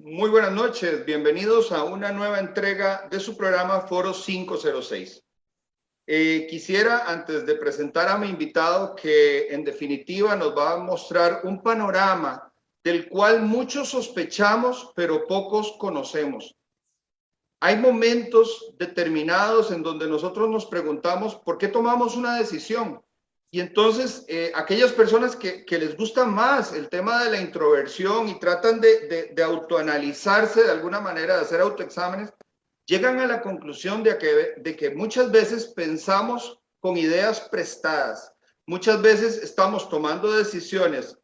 Muy buenas noches, bienvenidos a una nueva entrega de su programa Foro 506. Quisiera, antes de presentar a mi invitado, que en definitiva nos va a mostrar un panorama del cual muchos sospechamos, pero pocos conocemos. Hay momentos determinados en donde nosotros nos preguntamos por qué tomamos una decisión. Y entonces, aquellas personas que les gusta más el tema de la introversión y tratan de autoanalizarse de alguna manera, de hacer autoexámenes, llegan a la conclusión de que muchas veces pensamos con ideas prestadas. Muchas veces estamos tomando decisiones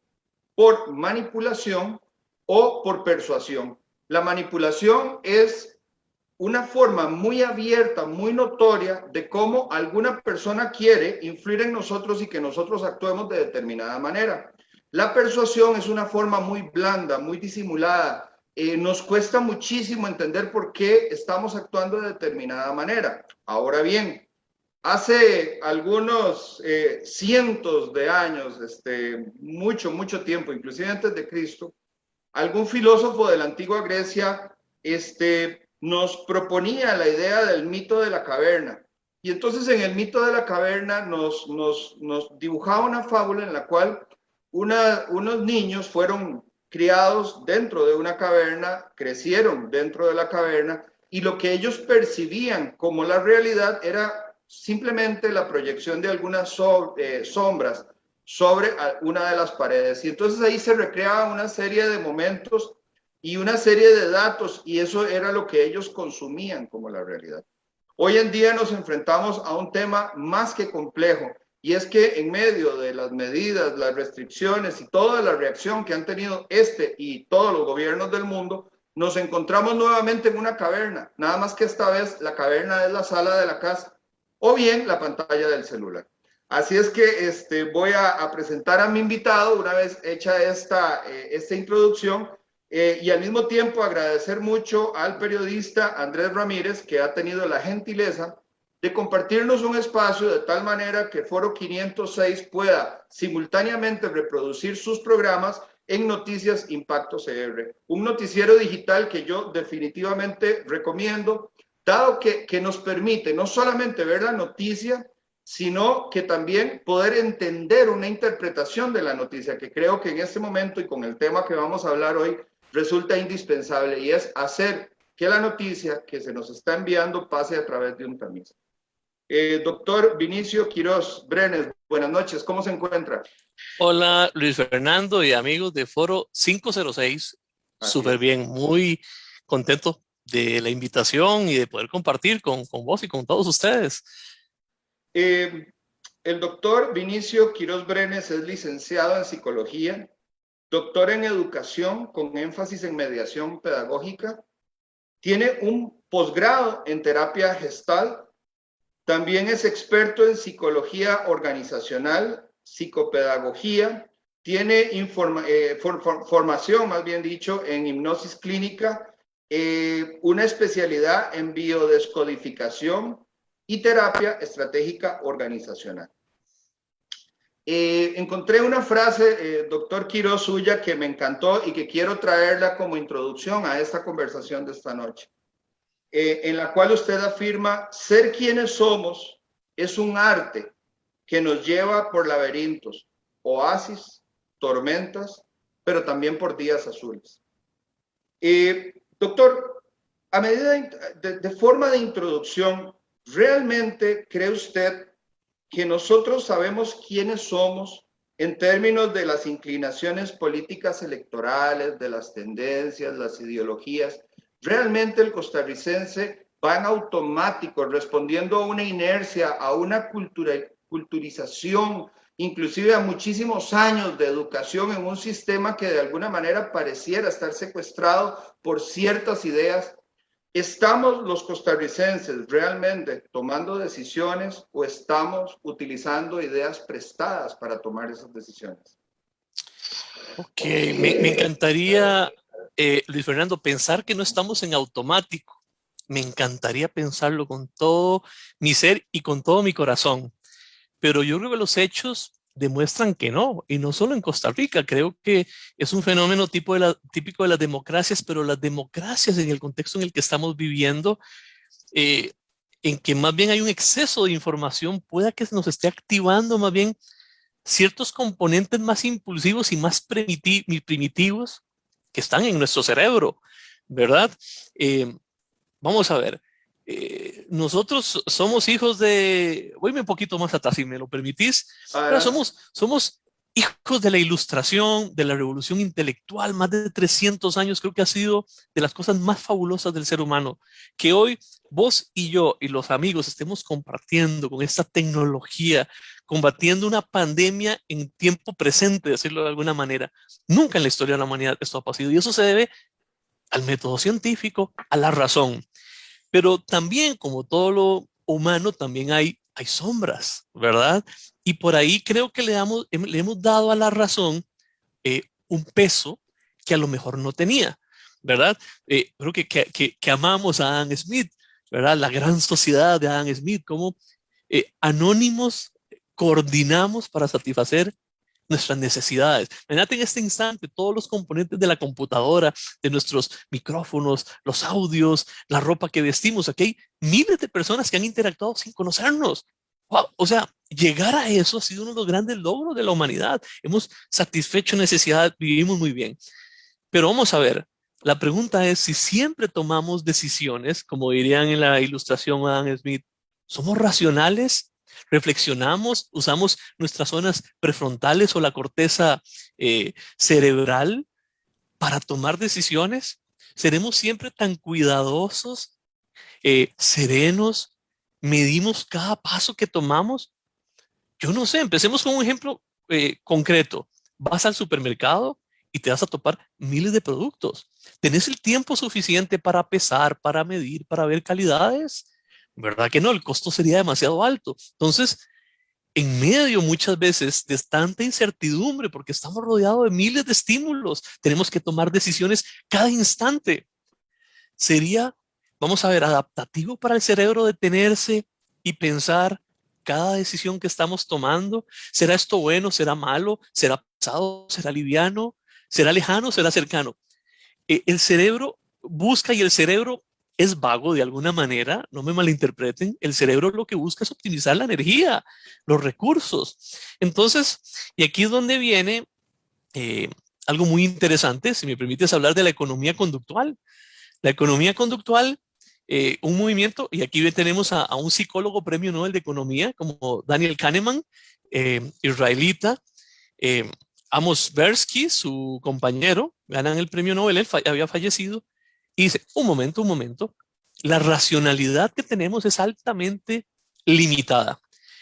por manipulación o por persuasión. La manipulación es una forma muy abierta, muy notoria de cómo alguna persona quiere influir en nosotros y que nosotros actuemos de determinada manera. La persuasión es una forma muy blanda, muy disimulada. Nos cuesta muchísimo entender por qué estamos actuando de determinada manera. Ahora bien, hace algunos cientos de años, mucho tiempo, inclusive antes de Cristo, algún filósofo de la antigua Grecia, nos proponía la idea del mito de la caverna. Y entonces en el mito de la caverna nos dibujaba una fábula en la cual unos niños fueron criados dentro de una caverna, crecieron dentro de la caverna, y lo que ellos percibían como la realidad era simplemente la proyección de algunas sombras sobre una de las paredes. Y entonces ahí se recreaba una serie de momentos y una serie de datos, y eso era lo que ellos consumían como la realidad. Hoy en día nos enfrentamos a un tema más que complejo, y es que en medio de las medidas, las restricciones y toda la reacción que han tenido y todos los gobiernos del mundo, nos encontramos nuevamente en una caverna, nada más que esta vez la caverna es la sala de la casa o bien la pantalla del celular. Así es que voy a presentar a mi invitado una vez hecha esta introducción, y al mismo tiempo agradecer mucho al periodista Andrés Ramírez, que ha tenido la gentileza de compartirnos un espacio de tal manera que Foro 506 pueda simultáneamente reproducir sus programas en Noticias Impacto CR, un noticiero digital que yo definitivamente recomiendo, dado que nos permite no solamente ver la noticia, sino que también poder entender una interpretación de la noticia, que creo que en este momento y con el tema que vamos a hablar hoy resulta indispensable, y es hacer que la noticia que se nos está enviando pase a través de un tamiz. Doctor Vinicio Quiroz Brenes, buenas noches, ¿cómo se encuentra? Hola Luis Fernando y amigos de Foro 506, súper bien, muy contento de la invitación y de poder compartir con vos y con todos ustedes. El doctor Vinicio Quiroz Brenes es licenciado en psicología, doctor en educación con énfasis en mediación pedagógica, tiene un posgrado en terapia gestal, también es experto en psicología organizacional, psicopedagogía, tiene formación, más bien dicho, en hipnosis clínica, una especialidad en biodescodificación y terapia estratégica organizacional. Encontré una frase, doctor Quiroz, suya, que me encantó y que quiero traerla como introducción a esta conversación de esta noche, en la cual usted afirma: ser quienes somos es un arte que nos lleva por laberintos, oasis, tormentas, pero también por días azules. Doctor, a medida de forma de introducción, ¿realmente cree usted que nosotros sabemos quiénes somos en términos de las inclinaciones políticas electorales, de las tendencias, las ideologías? ¿Realmente el costarricense va en automático respondiendo a una inercia, a una culturización, inclusive a muchísimos años de educación en un sistema que de alguna manera pareciera estar secuestrado por ciertas ideas? ¿Estamos los costarricenses realmente tomando decisiones o estamos utilizando ideas prestadas para tomar esas decisiones? Ok, me encantaría, Luis Fernando, pensar que no estamos en automático. Me encantaría pensarlo con todo mi ser y con todo mi corazón. Pero yo creo que los hechos demuestran que no, y no solo en Costa Rica. Creo que es un fenómeno típico de las democracias, pero las democracias en el contexto en el que estamos viviendo, eh, en que más bien hay un exceso de información, pueda que se nos esté activando más bien ciertos componentes más impulsivos y más primitivos que están en nuestro cerebro, ¿verdad? Vamos a ver. Nosotros somos hijos de, voy un poquito más atrás si me lo permitís, pero somos hijos de la Ilustración, de la revolución intelectual, más de 300 años. Creo que ha sido de las cosas más fabulosas del ser humano, que hoy vos y yo y los amigos estemos compartiendo con esta tecnología, combatiendo una pandemia en tiempo presente, decirlo de alguna manera. Nunca en la historia de la humanidad esto ha pasado, y eso se debe al método científico, a la razón. Pero también, como todo lo humano, también hay sombras, ¿verdad? Y por ahí creo que le hemos dado a la razón un peso que a lo mejor no tenía, ¿verdad? Creo que amamos a Adam Smith, ¿verdad? La gran sociedad de Adam Smith, como anónimos coordinamos para satisfacer nuestras necesidades. Imagínate en este instante todos los componentes de la computadora, de nuestros micrófonos, los audios, la ropa que vestimos. Aquí hay miles de personas que han interactuado sin conocernos. Wow. O sea, llegar a eso ha sido uno de los grandes logros de la humanidad. Hemos satisfecho necesidades, vivimos muy bien. Pero vamos a ver, la pregunta es si siempre tomamos decisiones, como dirían en la Ilustración Adam Smith, ¿somos racionales? ¿Reflexionamos? ¿Usamos nuestras zonas prefrontales o la corteza cerebral para tomar decisiones? ¿Seremos siempre tan cuidadosos, serenos? ¿Medimos cada paso que tomamos? Yo no sé, empecemos con un ejemplo concreto. Vas al supermercado y te vas a topar miles de productos. ¿Tenés el tiempo suficiente para pesar, para medir, para ver calidades? ¿Verdad que no? El costo sería demasiado alto. Entonces, en medio muchas veces de tanta incertidumbre, porque estamos rodeados de miles de estímulos, tenemos que tomar decisiones cada instante. Sería, vamos a ver, adaptativo para el cerebro detenerse y pensar cada decisión que estamos tomando. ¿Será esto bueno? ¿Será malo? ¿Será pesado? ¿Será liviano? ¿Será lejano? ¿Será cercano? El cerebro busca, y el cerebro es vago de alguna manera, no me malinterpreten. El cerebro lo que busca es optimizar la energía, los recursos. Entonces, y aquí es donde viene algo muy interesante, si me permites hablar de la economía conductual. La economía conductual, un movimiento, y aquí tenemos a un psicólogo premio Nobel de Economía como Daniel Kahneman, israelita. Amos Tversky, su compañero, ganan el premio Nobel, él había fallecido, y dice, un momento, la racionalidad que tenemos es altamente limitada.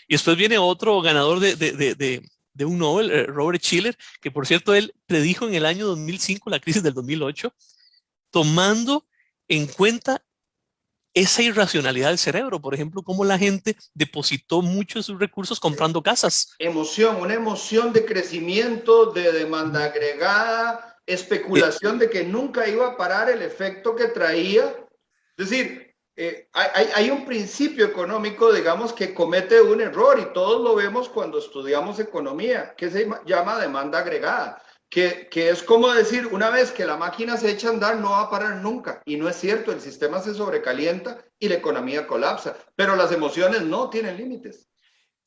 Y después viene otro ganador de un Nobel, Robert Shiller, que por cierto él predijo en el año 2005 la crisis del 2008, tomando en cuenta esa irracionalidad del cerebro. Por ejemplo, cómo la gente depositó muchos de sus recursos comprando casas. Una emoción de crecimiento, de demanda agregada, especulación de que nunca iba a parar el efecto que traía. Es decir, hay un principio económico, digamos, que comete un error, y todos lo vemos cuando estudiamos economía, que se llama demanda agregada. Que es como decir, una vez que la máquina se echa a andar, no va a parar nunca. Y no es cierto, el sistema se sobrecalienta y la economía colapsa. Pero las emociones no tienen límites.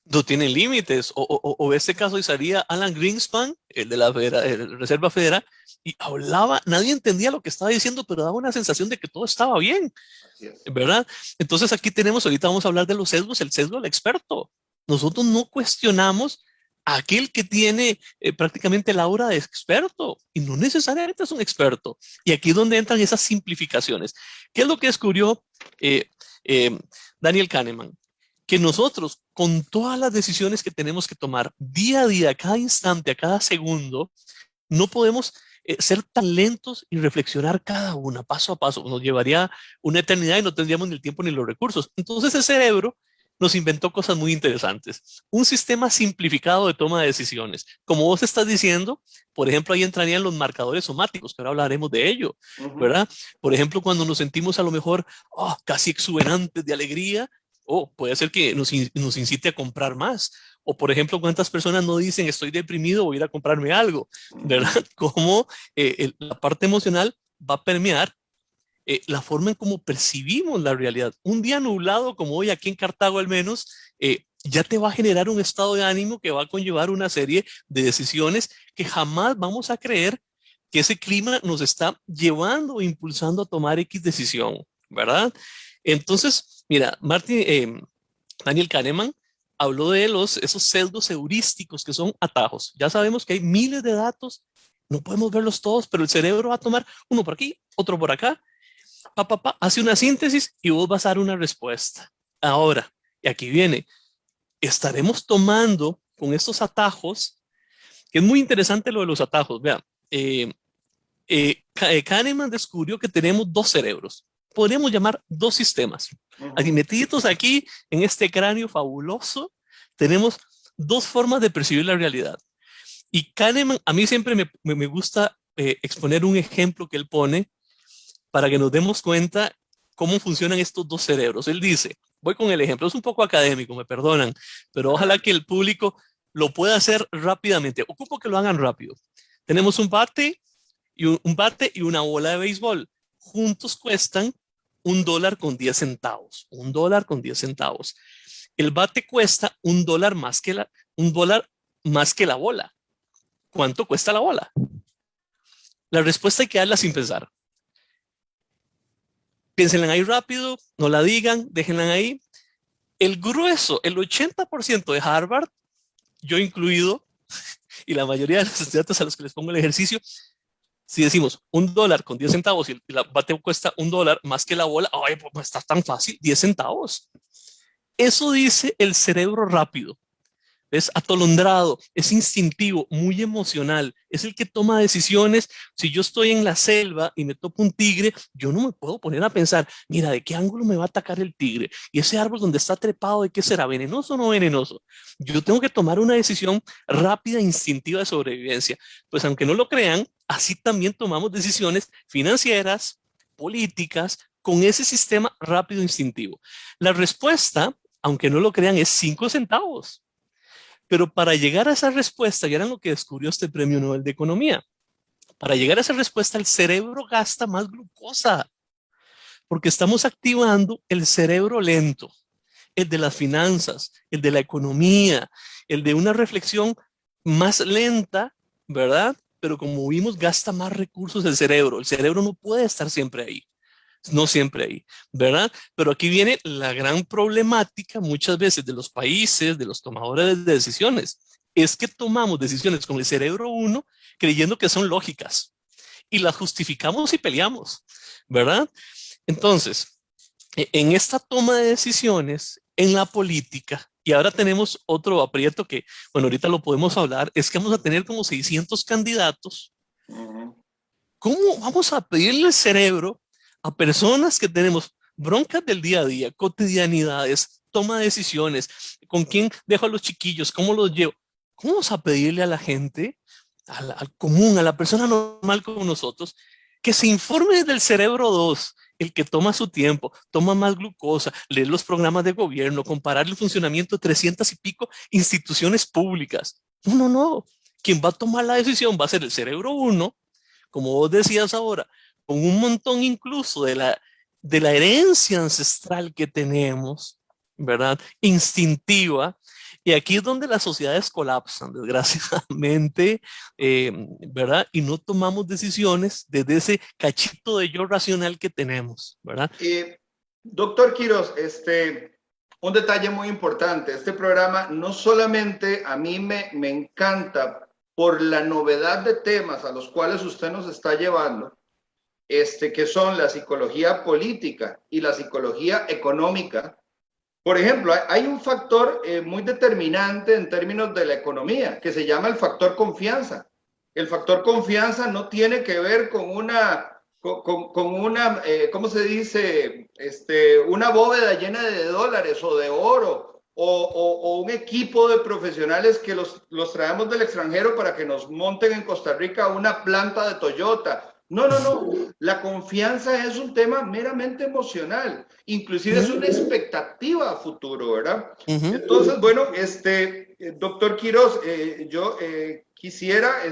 No tienen límites. O este caso sería Alan Greenspan, el de la Reserva Federal, y hablaba, nadie entendía lo que estaba diciendo, pero daba una sensación de que todo estaba bien, ¿verdad? Entonces aquí tenemos, ahorita vamos a hablar de los sesgos, el sesgo del experto. Nosotros no cuestionamos a aquel que tiene prácticamente la aura de experto, y no necesariamente es un experto. Y aquí es donde entran esas simplificaciones. ¿Qué es lo que descubrió Daniel Kahneman? Que nosotros, con todas las decisiones que tenemos que tomar día a día, a cada instante, a cada segundo, no podemos ser tan lentos y reflexionar cada una, paso a paso. Nos llevaría una eternidad y no tendríamos ni el tiempo ni los recursos. Entonces el cerebro nos inventó cosas muy interesantes. Un sistema simplificado de toma de decisiones. Como vos estás diciendo, por ejemplo, ahí entrarían los marcadores somáticos, que ahora hablaremos de ello, ¿verdad? Por ejemplo, cuando nos sentimos a lo mejor casi exuberantes de alegría, puede ser que nos incite a comprar más. O, por ejemplo, ¿cuántas personas no dicen estoy deprimido, voy a ir a comprarme algo? ¿Verdad? Cómo la parte emocional va a permear la forma en cómo percibimos la realidad. Un día nublado como hoy aquí en Cartago al menos, ya te va a generar un estado de ánimo que va a conllevar una serie de decisiones que jamás vamos a creer que ese clima nos está llevando o impulsando a tomar X decisión, ¿verdad? Entonces, mira, Daniel Kahneman habló de esos sesgos heurísticos que son atajos. Ya sabemos que hay miles de datos, no podemos verlos todos, pero el cerebro va a tomar uno por aquí, otro por acá, hace una síntesis y vos vas a dar una respuesta. Ahora, y aquí viene, estaremos tomando con estos atajos, que es muy interesante lo de los atajos. Vean, Kahneman descubrió que tenemos dos cerebros, podríamos llamar dos sistemas. Aquí metidos aquí en este cráneo fabuloso, tenemos dos formas de percibir la realidad. Y Kahneman, a mí siempre me gusta exponer un ejemplo que él pone para que nos demos cuenta cómo funcionan estos dos cerebros. Él dice, voy con el ejemplo, es un poco académico, me perdonan, pero ojalá que el público lo pueda hacer rápidamente. Ocupo que lo hagan rápido. Tenemos un bate y una bola de béisbol. Juntos cuestan $1.10. $1.10. El bate cuesta $1 más que la bola. ¿Cuánto cuesta la bola? La respuesta hay que darla sin pensar. Piénsenla ahí rápido, no la digan, déjenla ahí. El grueso, el 80% de Harvard, yo incluido, y la mayoría de los estudiantes a los que les pongo el ejercicio, si decimos $1.10 y la bate cuesta $1 más que la bola, ay, pues no está tan fácil, 10 centavos. Eso dice el cerebro rápido. Es atolondrado, es instintivo, muy emocional, es el que toma decisiones. Si yo estoy en la selva y me topo un tigre, yo no me puedo poner a pensar, mira, ¿de qué ángulo me va a atacar el tigre? Y ese árbol donde está trepado, ¿de qué será? ¿Venenoso o no venenoso? Yo tengo que tomar una decisión rápida, instintiva de sobrevivencia. Pues aunque no lo crean, así también tomamos decisiones financieras, políticas, con ese sistema rápido, instintivo. La respuesta, aunque no lo crean, es 5 centavos. Pero para llegar a esa respuesta, y era lo que descubrió este premio Nobel de Economía, para llegar a esa respuesta el cerebro gasta más glucosa, porque estamos activando el cerebro lento, el de las finanzas, el de la economía, el de una reflexión más lenta, ¿verdad? Pero como vimos, gasta más recursos el cerebro. El cerebro no puede estar siempre ahí. No siempre ahí, ¿verdad? Pero aquí viene la gran problemática muchas veces de los países, de los tomadores de decisiones. Es que tomamos decisiones con el cerebro uno creyendo que son lógicas y las justificamos y peleamos, ¿verdad? Entonces, en esta toma de decisiones, en la política, y ahora tenemos otro aprieto que, bueno, ahorita lo podemos hablar, es que vamos a tener como 600 candidatos. ¿Cómo vamos a pedirle al cerebro a personas que tenemos broncas del día a día, cotidianidades, toma de decisiones, con quién dejo a los chiquillos, cómo los llevo? ¿Cómo vamos a pedirle a la gente, al común, a la persona normal como nosotros, que se informe del cerebro 2, el que toma su tiempo, toma más glucosa, lee los programas de gobierno, comparar el funcionamiento de 300 y pico instituciones públicas? No. Quien va a tomar la decisión va a ser el cerebro 1, como vos decías ahora, con un montón incluso de la herencia ancestral que tenemos, ¿verdad? Instintiva. Y aquí es donde las sociedades colapsan, desgraciadamente, ¿verdad? Y no tomamos decisiones desde ese cachito de yo racional que tenemos, ¿verdad? Doctor Quiroz, un detalle muy importante. Este programa no solamente a mí me encanta por la novedad de temas a los cuales usted nos está llevando, que son la psicología política y la psicología económica. Por ejemplo, hay un factor muy determinante en términos de la economía que se llama el factor confianza. El factor confianza no tiene que ver con una, ¿cómo se dice? Una bóveda llena de dólares o de oro o un equipo de profesionales que los traemos del extranjero para que nos monten en Costa Rica una planta de Toyota. No. La confianza es un tema meramente emocional. Inclusive es una expectativa a futuro, ¿verdad? Entonces, bueno, Doctor Quiroz, yo quisiera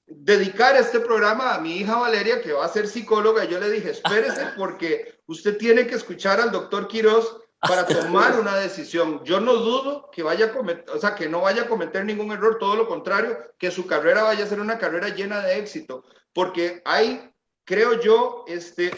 dedicar este programa a mi hija Valeria, que va a ser psicóloga. Yo le dije, espérese porque usted tiene que escuchar al doctor Quiroz para tomar una decisión. Yo no dudo que vaya a cometer, o sea, que no vaya a cometer ningún error, todo lo contrario, que su carrera vaya a ser una carrera llena de éxito, porque hay, creo yo,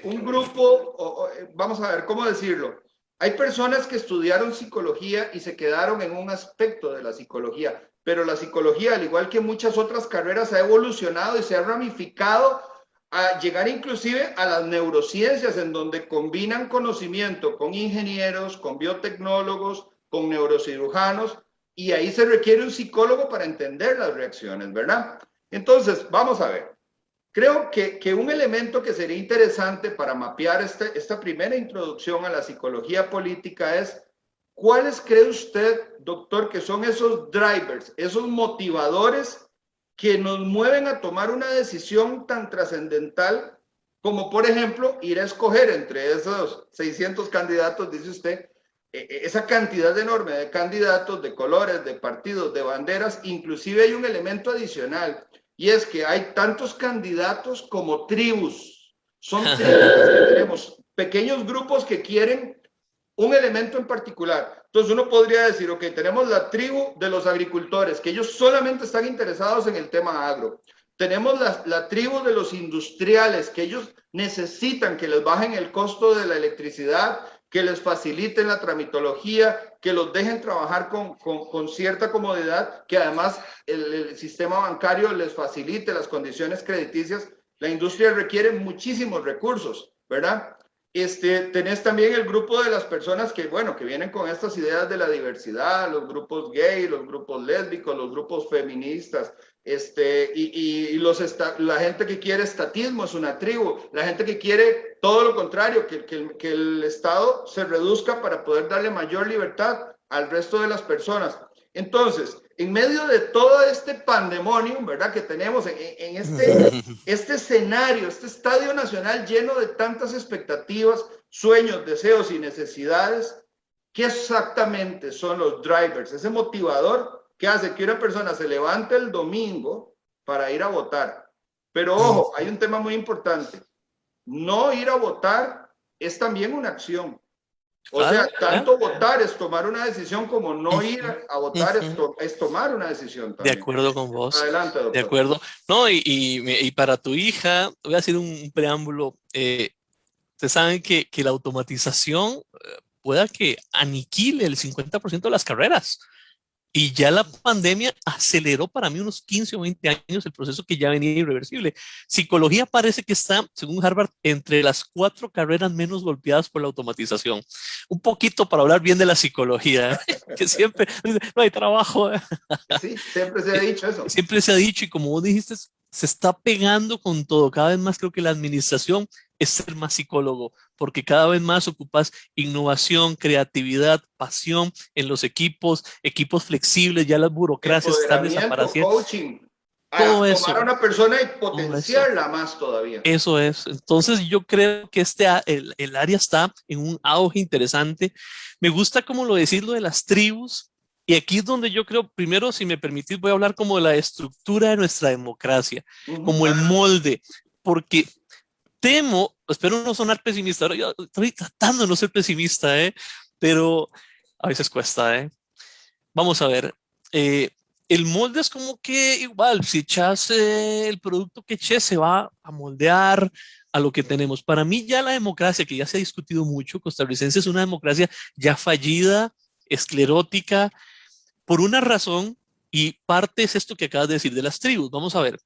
un grupo, vamos a ver, ¿cómo decirlo? Hay personas que estudiaron psicología y se quedaron en un aspecto de la psicología, pero la psicología, al igual que muchas otras carreras, ha evolucionado y se ha ramificado a llegar inclusive a las neurociencias, en donde combinan conocimiento con ingenieros, con biotecnólogos, con neurocirujanos, y ahí se requiere un psicólogo para entender las reacciones, ¿verdad? Entonces, vamos a ver. Creo que un elemento que sería interesante para mapear esta primera introducción a la psicología política es: ¿cuáles cree usted, doctor, que son esos drivers, esos motivadores que nos mueven a tomar una decisión tan trascendental como, por ejemplo, ir a escoger entre esos 600 candidatos, dice usted, esa cantidad enorme de candidatos, de colores, de partidos, de banderas? Inclusive hay un elemento adicional, y es que hay tantos candidatos como tribus. Son tribus las que tenemos, pequeños grupos que quieren un elemento en particular. Entonces uno podría decir, ok, tenemos la tribu de los agricultores, que ellos solamente están interesados en el tema agro. Tenemos la tribu de los industriales, que ellos necesitan que les bajen el costo de la electricidad, que les faciliten la tramitología, que los dejen trabajar con cierta comodidad, que además el sistema bancario les facilite las condiciones crediticias. La industria requiere muchísimos recursos, ¿verdad? Tenés también el grupo de las personas que, bueno, que vienen con estas ideas de la diversidad, los grupos gay, los grupos lésbicos, los grupos feministas, la gente que quiere estatismo es una tribu, la gente que quiere todo lo contrario, que el Estado se reduzca para poder darle mayor libertad al resto de las personas. Entonces, en medio de todo este pandemonium, ¿verdad?, que tenemos en este escenario, este estadio nacional lleno de tantas expectativas, sueños, deseos y necesidades, ¿qué exactamente son los drivers? Ese motivador que hace que una persona se levante el domingo para ir a votar. Pero ojo, hay un tema muy importante. No ir a votar es también una acción. O sea, tanto votar es tomar una decisión, como no ir a votar es tomar una decisión también. De acuerdo con vos. Adelante, doctor. De acuerdo. No, y para tu hija, voy a hacer un preámbulo. Ustedes saben que la automatización pueda que aniquile el 50% de las carreras. Y ya la pandemia aceleró para mí unos 15 o 20 años el proceso que ya venía irreversible. Psicología parece que está, según Harvard, entre las 4 carreras menos golpeadas por la automatización. Un poquito para hablar bien de la psicología, que siempre no hay trabajo. Sí, siempre se ha dicho eso. Siempre se ha dicho, y como vos dijiste, se está pegando con todo. Cada vez más creo que la administración es ser más psicólogo, porque cada vez más ocupas innovación, creatividad, pasión en los equipos flexibles, ya las burocracias están desapareciendo. Coaching, todo eso. Tomar a una persona y potenciarla más todavía. Eso es. Entonces yo creo que el área está en un auge interesante. Me gusta como lo decís, lo de las tribus. Y aquí es donde yo creo, primero, si me permitís, voy a hablar como de la estructura de nuestra democracia, como el molde, porque temo, espero no sonar pesimista, yo estoy tratando de no ser pesimista, pero a veces cuesta. Vamos a ver, el molde es como que igual, si echas el producto que eches, se va a moldear a lo que tenemos. Para mí ya la democracia, que ya se ha discutido mucho, costarricense, es una democracia ya fallida, esclerótica, por una razón, y parte es esto que acabas de decir de las tribus. Vamos a ver,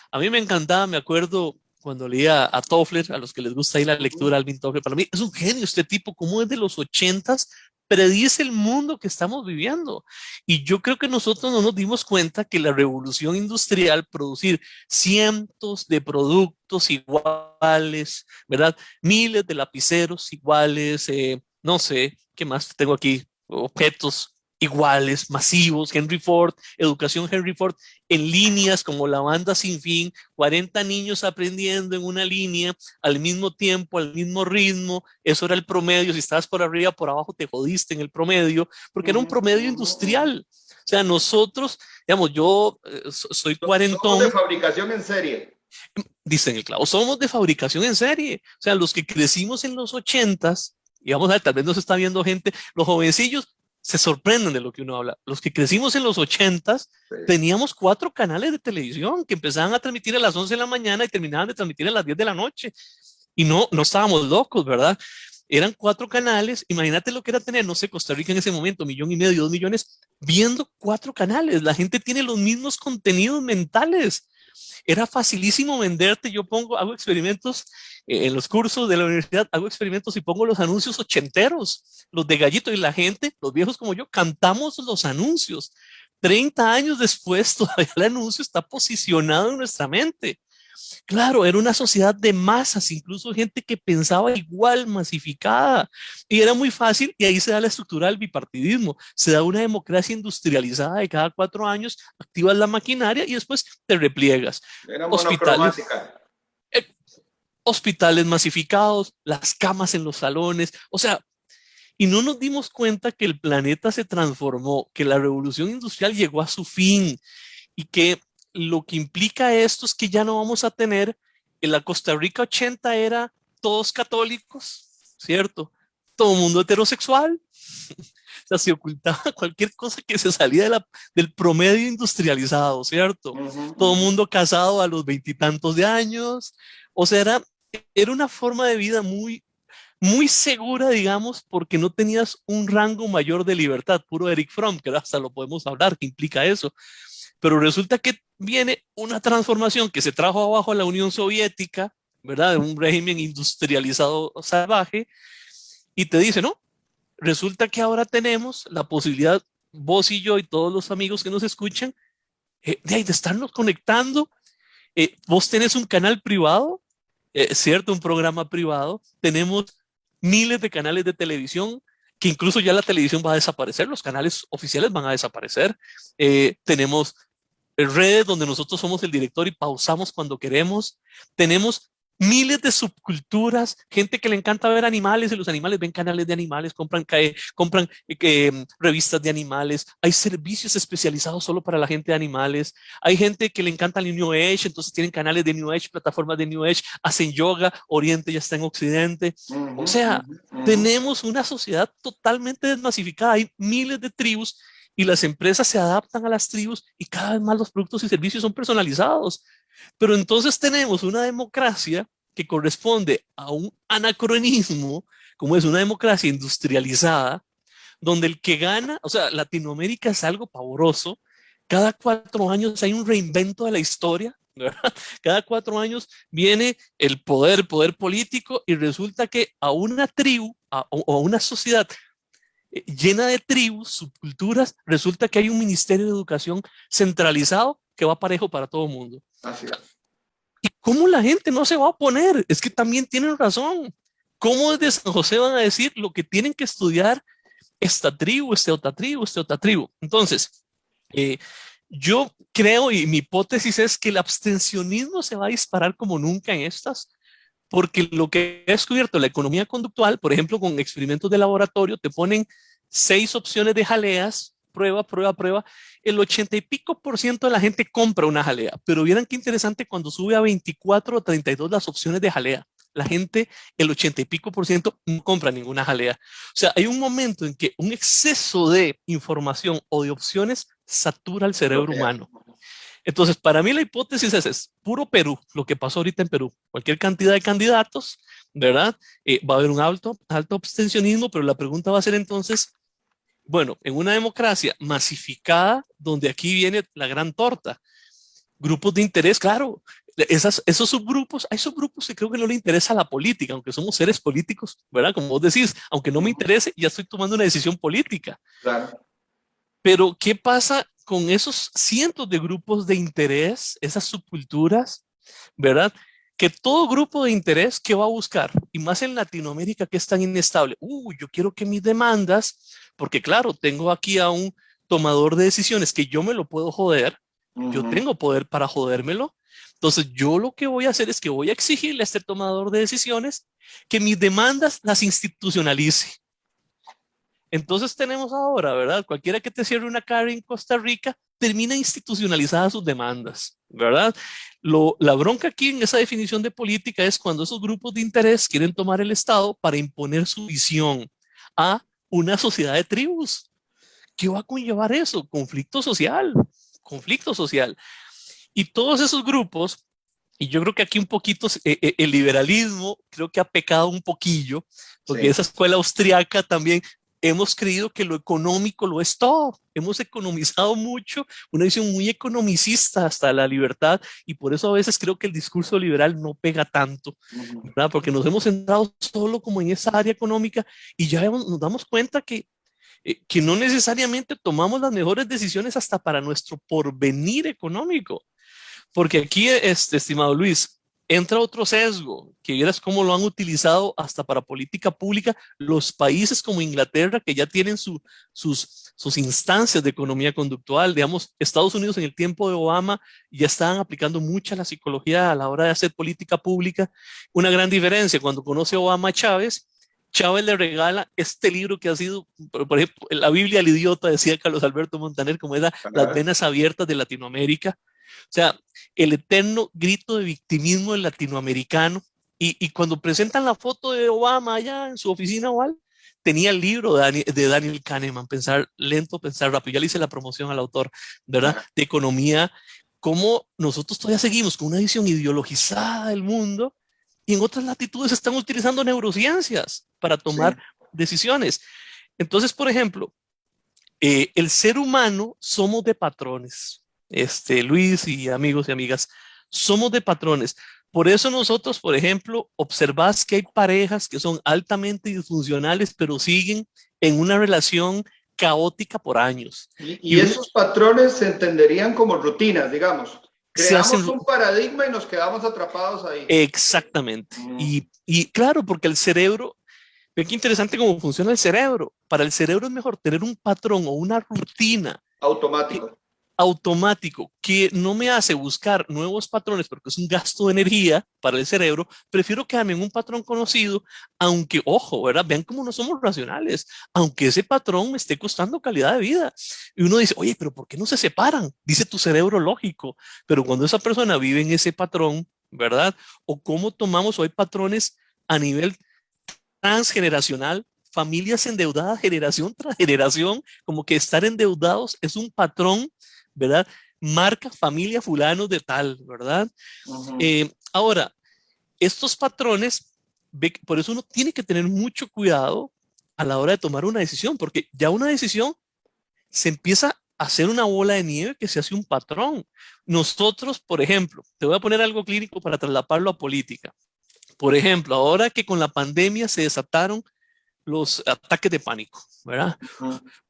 a mí me encantaba, me acuerdo cuando leía a Toffler, a los que les gusta ahí la lectura, Alvin Toffler, para mí es un genio este tipo, como es de los 80s, predice el mundo que estamos viviendo. Y yo creo que nosotros no nos dimos cuenta que la revolución industrial, producir cientos de productos iguales, ¿verdad? Miles de lapiceros iguales, no sé, ¿qué más tengo aquí? Objetos iguales, masivos, Henry Ford, educación Henry Ford, en líneas como la banda sin fin, 40 niños aprendiendo en una línea al mismo tiempo, al mismo ritmo, eso era el promedio, si estabas por arriba, por abajo te jodiste en el promedio, porque era un promedio industrial. O sea, nosotros, digamos, yo soy Somos de cuarentón, fabricación en serie. dicen el clavo, somos de fabricación en serie. O sea, los que crecimos en los 80s, y vamos a ver, tal vez nos está viendo gente, los jovencillos se sorprenden de lo que uno habla. Los que crecimos en los 80s, Sí. teníamos 4 canales de televisión que empezaban a transmitir a las 11 de la mañana y terminaban de transmitir a las 10 de la noche. Y no estábamos locos, ¿verdad? Eran 4 canales. Imagínate lo que era tener, no sé, Costa Rica en ese momento, 1,500,000, 2 millones, viendo 4 canales. La gente tiene los mismos contenidos mentales. Era facilísimo venderte. Yo hago experimentos en los cursos de la universidad, hago experimentos y pongo los anuncios ochenteros, los de Gallito, y la gente, los viejos como yo, cantamos los anuncios. 30 años después, todavía el anuncio está posicionado en nuestra mente. Claro, era una sociedad de masas, incluso gente que pensaba igual, masificada, y era muy fácil, y ahí se da la estructura del bipartidismo, se da una democracia industrializada de cada 4 años, activas la maquinaria y después te repliegas. Era Hospitales, monocromática. eh, hospitales masificados, las camas en los salones, o sea, y no nos dimos cuenta que el planeta se transformó, que la revolución industrial llegó a su fin y que lo que implica esto es que ya no vamos a tener, en la Costa Rica 80 era todos católicos, ¿cierto? Todo mundo heterosexual, o sea, se ocultaba cualquier cosa que se salía del promedio industrializado, ¿cierto? Todo mundo casado a los 20 y tantos de años, o sea, era una forma de vida muy segura, digamos, porque no tenías un rango mayor de libertad, puro Eric Fromm, que hasta lo podemos hablar, que implica eso. Pero resulta que viene una transformación que se trajo abajo a la Unión Soviética, ¿verdad? De un régimen industrializado salvaje, y te dice, no, resulta que ahora tenemos la posibilidad, vos y yo y todos los amigos que nos escuchan, de estarnos conectando. Vos tenés un canal privado, ¿cierto? Un programa privado. Tenemos miles de canales de televisión, que incluso ya la televisión va a desaparecer, los canales oficiales van a desaparecer. Tenemos redes donde nosotros somos el director y pausamos cuando queremos. Tenemos miles de subculturas, gente que le encanta ver animales y los animales ven canales de animales, compran revistas de animales, hay servicios especializados solo para la gente de animales, hay gente que le encanta el New Age, entonces tienen canales de New Age, plataformas de New Age, hacen yoga, Oriente ya está en Occidente. O sea, tenemos una sociedad totalmente desmasificada, hay miles de tribus y las empresas se adaptan a las tribus y cada vez más los productos y servicios son personalizados. Pero entonces tenemos una democracia que corresponde a un anacronismo, como es una democracia industrializada, donde el que gana, o sea, Latinoamérica es algo pavoroso. Cada 4 años hay un reinvento de la historia, ¿verdad? Cada 4 años viene el poder político y resulta que a una tribu o a una sociedad llena de tribus, subculturas, resulta que hay un ministerio de educación centralizado que va parejo para todo el mundo. Así es. ¿Y cómo la gente no se va a oponer? Es que también tienen razón. ¿Cómo desde San José van a decir lo que tienen que estudiar esta tribu, esta otra tribu, esta otra tribu? Entonces, yo creo y mi hipótesis es que el abstencionismo se va a disparar como nunca en estas, porque lo que he descubierto la economía conductual, por ejemplo, con experimentos de laboratorio, te ponen 6 opciones de jaleas, prueba, prueba, prueba. El 80 y pico% de la gente compra una jalea, pero vieran qué interesante cuando sube a 24 o 32 las opciones de jalea. La gente, el 80 y pico% no compra ninguna jalea. O sea, hay un momento en que un exceso de información o de opciones satura el cerebro humano. Entonces, para mí la hipótesis es puro Perú, lo que pasó ahorita en Perú. Cualquier cantidad de candidatos, ¿verdad? Va a haber un alto abstencionismo, pero la pregunta va a ser entonces, bueno, en una democracia masificada, donde aquí viene la gran torta, grupos de interés, claro, esos subgrupos, hay subgrupos que creo que no le interesa la política, aunque somos seres políticos, ¿verdad? Como vos decís, aunque no me interese, ya estoy tomando una decisión política. Claro. Pero, ¿qué pasa con esos cientos de grupos de interés, esas subculturas, ¿verdad? que todo grupo de interés que va a buscar, y más en Latinoamérica que es tan inestable, yo quiero que mis demandas, porque claro, tengo aquí a un tomador de decisiones que yo me lo puedo joder, yo tengo poder para jodérmelo, entonces yo lo que voy a hacer es que voy a exigirle a este tomador de decisiones que mis demandas las institucionalice. Entonces tenemos ahora, ¿verdad? Cualquiera que te cierre una cara en Costa Rica termina institucionalizadas sus demandas, ¿verdad? La bronca aquí en esa definición de política es cuando esos grupos de interés quieren tomar el Estado para imponer su visión a una sociedad de tribus. ¿Qué va a conllevar eso? Conflicto social, conflicto social. Y todos esos grupos, y yo creo que aquí un poquito el liberalismo creo que ha pecado un poquillo, porque esa escuela austriaca también hemos creído que lo económico lo es todo. Hemos economizado mucho, una visión muy economicista hasta la libertad, y por eso a veces creo que el discurso liberal no pega tanto, ¿verdad? Porque nos hemos centrado solo como en esa área económica y ya nos damos cuenta que no necesariamente tomamos las mejores decisiones hasta para nuestro porvenir económico. Porque aquí, estimado Luis, entra otro sesgo, que vieras cómo lo han utilizado hasta para política pública los países como Inglaterra, que ya tienen sus instancias de economía conductual. Digamos, Estados Unidos en el tiempo de Obama ya estaban aplicando mucha la psicología a la hora de hacer política pública. Una gran diferencia, cuando conoce Obama a Chávez, Chávez le regala este libro que ha sido, por ejemplo, la Biblia al idiota, decía Carlos Alberto Montaner, como era Las venas abiertas de Latinoamérica. O sea, el eterno grito de victimismo del latinoamericano. Y cuando presentan la foto de Obama allá en su oficina oval, tenía el libro de Daniel Kahneman, Pensar lento, pensar rápido. Ya le hice la promoción al autor, ¿verdad? De economía, cómo nosotros todavía seguimos con una visión ideologizada del mundo y en otras latitudes están utilizando neurociencias para tomar decisiones. Entonces, por ejemplo, el ser humano somos de patrones. Luis y amigos y amigas, somos de patrones. Por eso nosotros, por ejemplo, observás que hay parejas que son altamente disfuncionales, pero siguen en una relación caótica por años. Y esos patrones se entenderían como rutinas, digamos. Creamos un paradigma y nos quedamos atrapados ahí. Exactamente. Y claro, porque el cerebro, ve qué interesante cómo funciona el cerebro. Para el cerebro es mejor tener un patrón o una rutina automático que no me hace buscar nuevos patrones porque es un gasto de energía para el cerebro. Prefiero quedarme en un patrón conocido, aunque, ojo, ¿verdad? Vean cómo no somos racionales, aunque ese patrón me esté costando calidad de vida. Y uno dice, oye, pero ¿por qué no se separan? Dice tu cerebro lógico, pero cuando esa persona vive en ese patrón, ¿verdad? O cómo tomamos hoy patrones a nivel transgeneracional, familias endeudadas generación tras generación, como que estar endeudados es un patrón, ¿verdad? Marca familia fulano de tal, ¿verdad? Ahora, estos patrones, por eso uno tiene que tener mucho cuidado a la hora de tomar una decisión, porque ya una decisión se empieza a hacer una bola de nieve que se hace un patrón. Nosotros, por ejemplo, te voy a poner algo clínico para trasladarlo a política. Por ejemplo, ahora que con la pandemia se desataron los ataques de pánico, ¿verdad?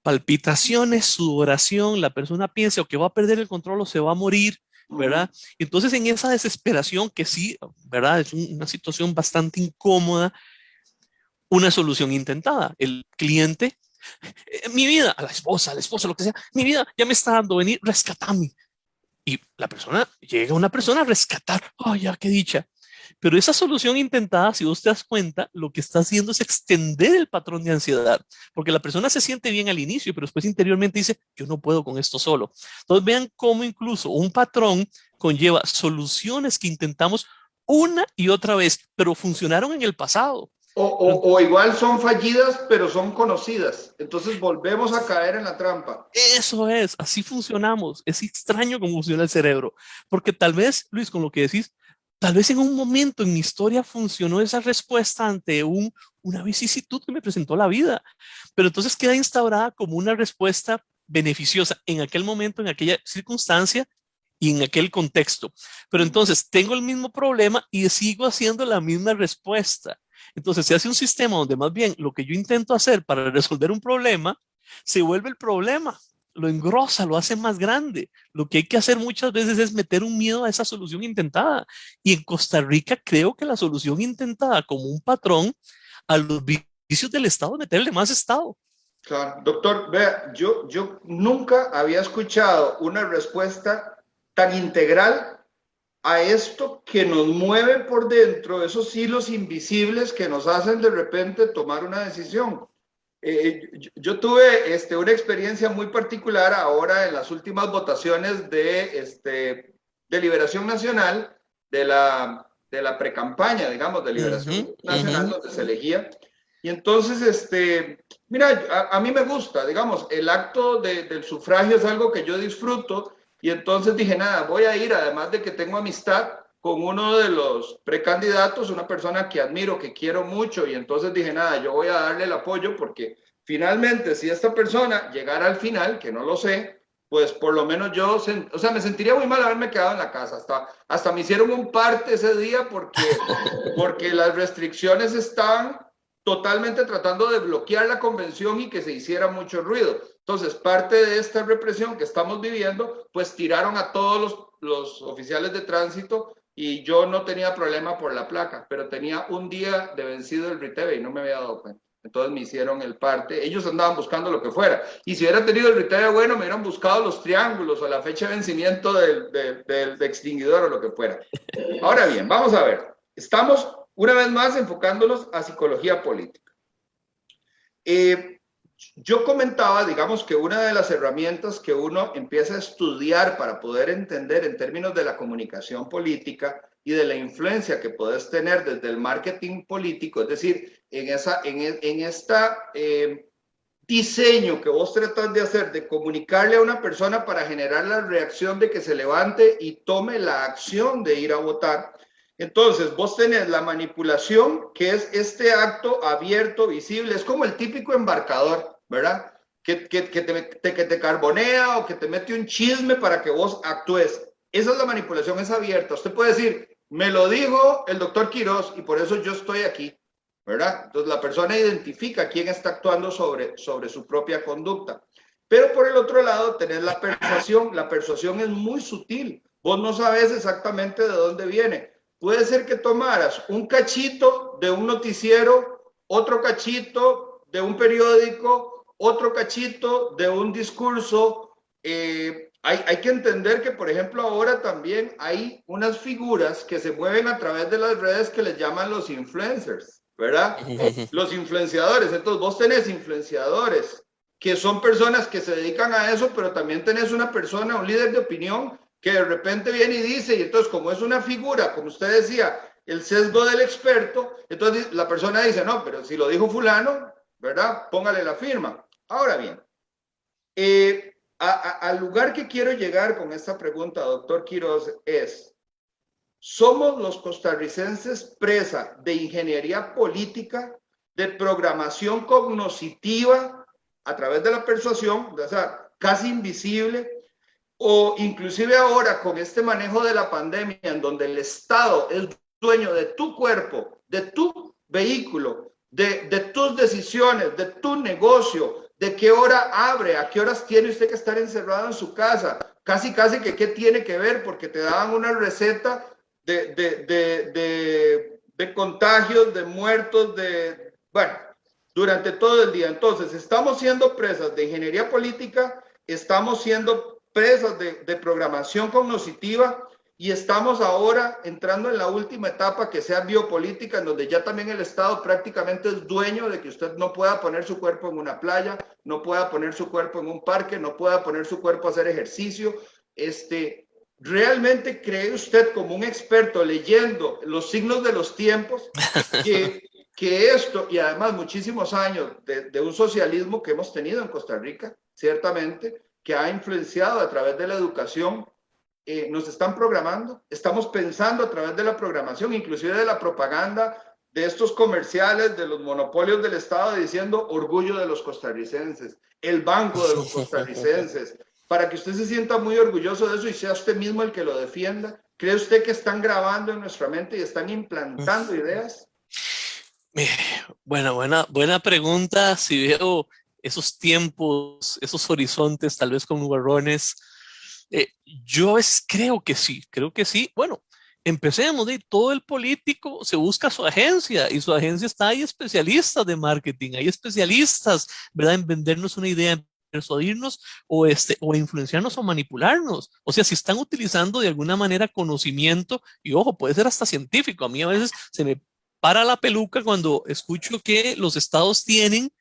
Palpitaciones, sudoración, la persona piensa o que va a perder el control o se va a morir, ¿verdad? Entonces, en esa desesperación que sí, ¿verdad? Es una situación bastante incómoda, una solución intentada. El cliente, mi vida, a la esposa, lo que sea, mi vida ya me está dando, venir, rescatame. Y la persona, llega una persona a rescatar, ¡oh, ya, qué dicha! Pero esa solución intentada, si vos te das cuenta, lo que está haciendo es extender el patrón de ansiedad, porque la persona se siente bien al inicio, pero después interiormente dice, yo no puedo con esto solo. Entonces vean cómo incluso un patrón conlleva soluciones que intentamos una y otra vez, pero funcionaron en el pasado. O igual son fallidas, pero son conocidas. Entonces volvemos a caer en la trampa. Eso es, así funcionamos. Es extraño cómo funciona el cerebro, porque tal vez, Luis, con lo que decís, tal vez en un momento en mi historia funcionó esa respuesta ante una vicisitud que me presentó la vida, pero entonces queda instaurada como una respuesta beneficiosa en aquel momento, en aquella circunstancia y en aquel contexto. Pero entonces tengo el mismo problema y sigo haciendo la misma respuesta. Entonces se hace un sistema donde más bien lo que yo intento hacer para resolver un problema se vuelve el problema. lo engrosa, lo hace más grande. Lo que hay que hacer muchas veces es meter un miedo a esa solución intentada. Y en Costa Rica creo que la solución intentada como un patrón a los vicios del Estado es meterle más Estado. Claro, doctor, vea, yo nunca había escuchado una respuesta tan integral a esto que nos mueve por dentro, esos hilos invisibles que nos hacen de repente tomar una decisión. Yo tuve una experiencia muy particular ahora en las últimas votaciones de Liberación Nacional, de la precampaña, digamos, de Liberación Nacional, donde se elegía. Y entonces, mira, a mí me gusta, digamos, el acto del sufragio es algo que yo disfruto. Y entonces dije, nada, voy a ir, además de que tengo amistad con uno de los precandidatos, una persona que admiro, que quiero mucho, y entonces dije, nada, yo voy a darle el apoyo porque finalmente, si esta persona llegara al final, que no lo sé, pues por lo menos yo, o sea, me sentiría muy mal haberme quedado en la casa. Hasta me hicieron un parte ese día porque las restricciones estaban totalmente tratando de bloquear la convención y que se hiciera mucho ruido. Entonces, parte de esta represión que estamos viviendo, pues tiraron a todos los oficiales de tránsito y yo no tenía problema por la placa, pero tenía un día de vencido el RITEVE y no me había dado cuenta. Entonces me hicieron el parte. Ellos andaban buscando lo que fuera. Y si hubiera tenido el RITEVE bueno, me hubieran buscado los triángulos o la fecha de vencimiento del extinguidor o lo que fuera. Ahora bien, vamos a ver. Estamos una vez más enfocándonos a psicología política. Yo comentaba, digamos, que una de las herramientas que uno empieza a estudiar para poder entender en términos de la comunicación política y de la influencia que puedes tener desde el marketing político, es decir, en esta diseño que vos tratás de hacer, de comunicarle a una persona para generar la reacción de que se levante y tome la acción de ir a votar. Entonces, vos tenés la manipulación, que es este acto abierto, visible, es como el típico embarcador, ¿verdad? Que te carbonea o que te mete un chisme para que vos actúes. Esa es la manipulación, es abierta. Usted puede decir, me lo dijo el doctor Quiroz y por eso yo estoy aquí, ¿verdad? Entonces, la persona identifica quién está actuando sobre su propia conducta. Pero por el otro lado, tenés la persuasión. La persuasión es muy sutil. Vos no sabes exactamente de dónde viene. Puede ser que tomaras un cachito de un noticiero, otro cachito de un periódico, otro cachito de un discurso. Hay que entender que, por ejemplo, ahora también hay unas figuras que se mueven a través de las redes que les llaman los influencers, ¿verdad? Los influenciadores. Entonces, vos tenés influenciadores que son personas que se dedican a eso, pero también tenés una persona, un líder de opinión, que de repente viene y dice, y entonces como es una figura, como usted decía, el sesgo del experto, entonces la persona dice, no, pero si lo dijo fulano, ¿verdad? Póngale la firma. Ahora bien, al lugar que quiero llegar con esta pregunta, doctor Quiroz, es, ¿somos los costarricenses presa de ingeniería política, de programación cognitiva a través de la persuasión, o sea, casi invisible? O inclusive ahora con este manejo de la pandemia en donde el Estado es dueño de tu cuerpo, de tu vehículo, de tus decisiones, de tu negocio, de qué hora abre, a qué horas tiene usted que estar encerrado en su casa, casi que qué tiene que ver, porque te daban una receta de contagios, de muertos, bueno, durante todo el día. Entonces, estamos siendo presas de ingeniería política, estamos siendo presas de programación cognitiva y estamos ahora entrando en la última etapa que sea biopolítica, en donde ya también el Estado prácticamente es dueño de que usted no pueda poner su cuerpo en una playa, no pueda poner su cuerpo en un parque, no pueda poner su cuerpo a hacer ejercicio. ¿Realmente cree usted, como un experto leyendo los signos de los tiempos, que esto, y además muchísimos años de un socialismo que hemos tenido en Costa Rica, ciertamente, que ha influenciado a través de la educación, nos están programando? Estamos pensando a través de la programación, inclusive de la propaganda, de estos comerciales, de los monopolios del Estado, diciendo orgullo de los costarricenses, el banco de los costarricenses, para que usted se sienta muy orgulloso de eso y sea usted mismo el que lo defienda. ¿Cree usted que están grabando en nuestra mente y están implantando ideas? Bueno, buena pregunta. Si veo esos tiempos, esos horizontes, tal vez con nubarrones. Yo a veces creo que sí. Bueno, empecemos, todo el político se busca su agencia y su agencia está, hay especialistas de marketing, hay especialistas, ¿verdad?, en vendernos una idea, en persuadirnos o influenciarnos o manipularnos. O sea, si están utilizando de alguna manera conocimiento, y ojo, puede ser hasta científico. A mí a veces se me para la peluca cuando escucho que los estados tienen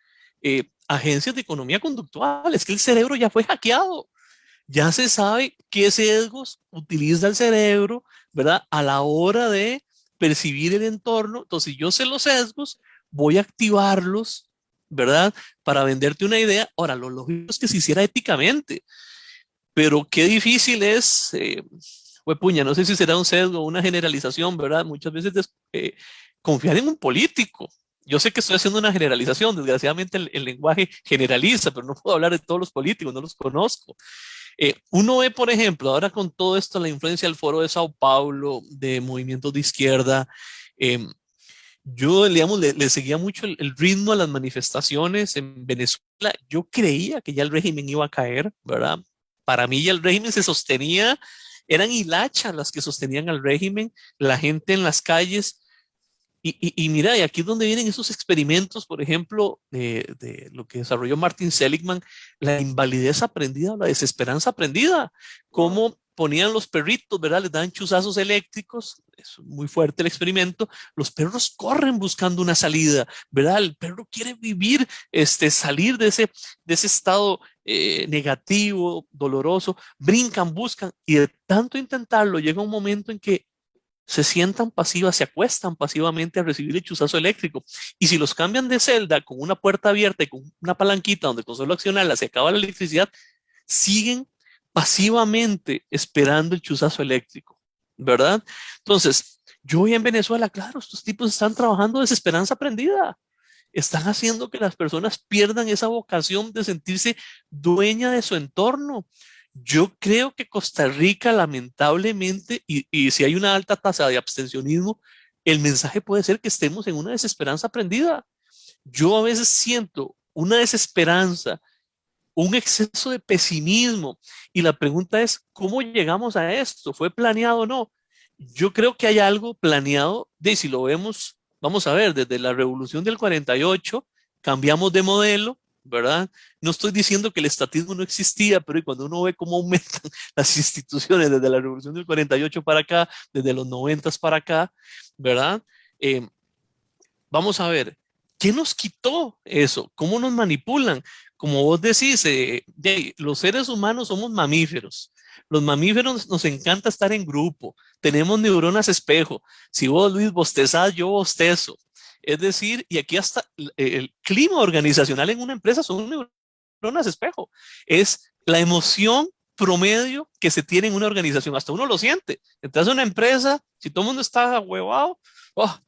agencias de economía conductual. Es que el cerebro ya fue hackeado. Ya se sabe qué sesgos utiliza el cerebro, ¿verdad?, a la hora de percibir el entorno. Entonces, si yo sé los sesgos, voy a activarlos, ¿verdad?, para venderte una idea. Ahora, lo lógico es que se hiciera éticamente, pero qué difícil es, puña, no sé si será un sesgo o una generalización, ¿verdad? Muchas veces confiar en un político. Yo sé que estoy haciendo una generalización, desgraciadamente el lenguaje generaliza, pero no puedo hablar de todos los políticos, no los conozco. Uno ve, por ejemplo, ahora con todo esto, la influencia del Foro de Sao Paulo, de movimientos de izquierda, eh, yo, digamos, le seguía mucho el ritmo a las manifestaciones en Venezuela. Yo creía que ya el régimen iba a caer, ¿verdad? Para mí ya el régimen se sostenía, eran hilachas las que sostenían al régimen, la gente en las calles. Y mira, y aquí es donde vienen esos experimentos, por ejemplo, de lo que desarrolló Martin Seligman, la invalidez aprendida o la desesperanza aprendida, cómo ponían los perritos, ¿verdad? Les daban chuzazos eléctricos, es muy fuerte el experimento, los perros corren buscando una salida, ¿verdad? El perro quiere vivir, salir de ese estado negativo, doloroso, brincan, buscan, y de tanto intentarlo, llega un momento en que se sientan pasivas, se acuestan pasivamente a recibir el chuzazo eléctrico. Y si los cambian de celda con una puerta abierta y con una palanquita donde con solo accionarla se acaba la electricidad, siguen pasivamente esperando el chuzazo eléctrico, ¿verdad? Entonces, yo hoy en Venezuela, claro, estos tipos están trabajando desesperanza aprendida. Están haciendo que las personas pierdan esa vocación de sentirse dueña de su entorno. Yo creo que Costa Rica, lamentablemente, y si hay una alta tasa de abstencionismo, el mensaje puede ser que estemos en una desesperanza aprendida. Yo a veces siento una desesperanza, un exceso de pesimismo, y la pregunta es, ¿cómo llegamos a esto? ¿Fue planeado o no? Yo creo que hay algo planeado, de si lo vemos, vamos a ver, desde la revolución del 48, cambiamos de modelo, ¿verdad? No estoy diciendo que el estatismo no existía, pero cuando uno ve cómo aumentan las instituciones desde la revolución del 48 para acá, desde los 90 para acá, ¿verdad? Eh, Vamos a ver, ¿qué nos quitó eso? ¿Cómo nos manipulan? Como vos decís, los seres humanos somos mamíferos. Los mamíferos nos encanta estar en grupo. Tenemos neuronas espejo. Si vos, Luis, bostezás, yo bostezo. Es decir, y aquí hasta el clima organizacional en una empresa son neuronas espejo. Es la emoción promedio que se tiene en una organización. Hasta uno lo siente. Entras a una empresa, si todo el mundo está ahuevado,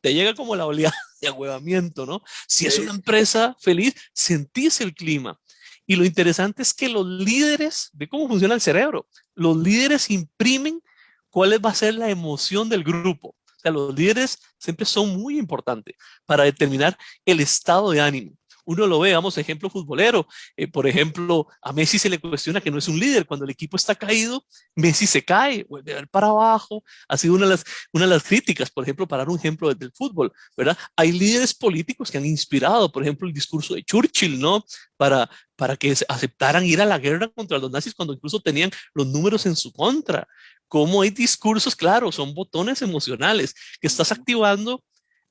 te llega como la oleada de ahuevamiento, ¿no? Si es una empresa feliz, sentís el clima. Y lo interesante es que los líderes, ve cómo funciona el cerebro, los líderes imprimen cuál va a ser la emoción del grupo. O sea, los líderes siempre son muy importantes para determinar el estado de ánimo. Uno lo ve, vamos, ejemplo futbolero. Por ejemplo, a Messi se le cuestiona que no es un líder. Cuando el equipo está caído, Messi se cae, vuelve a ver para abajo. Ha sido una de las críticas, por ejemplo, para dar un ejemplo del fútbol, ¿verdad? Hay líderes políticos que han inspirado, por ejemplo, el discurso de Churchill, ¿no? Para que aceptaran ir a la guerra contra los nazis cuando incluso tenían los números en su contra. Cómo hay discursos, claro, son botones emocionales que estás activando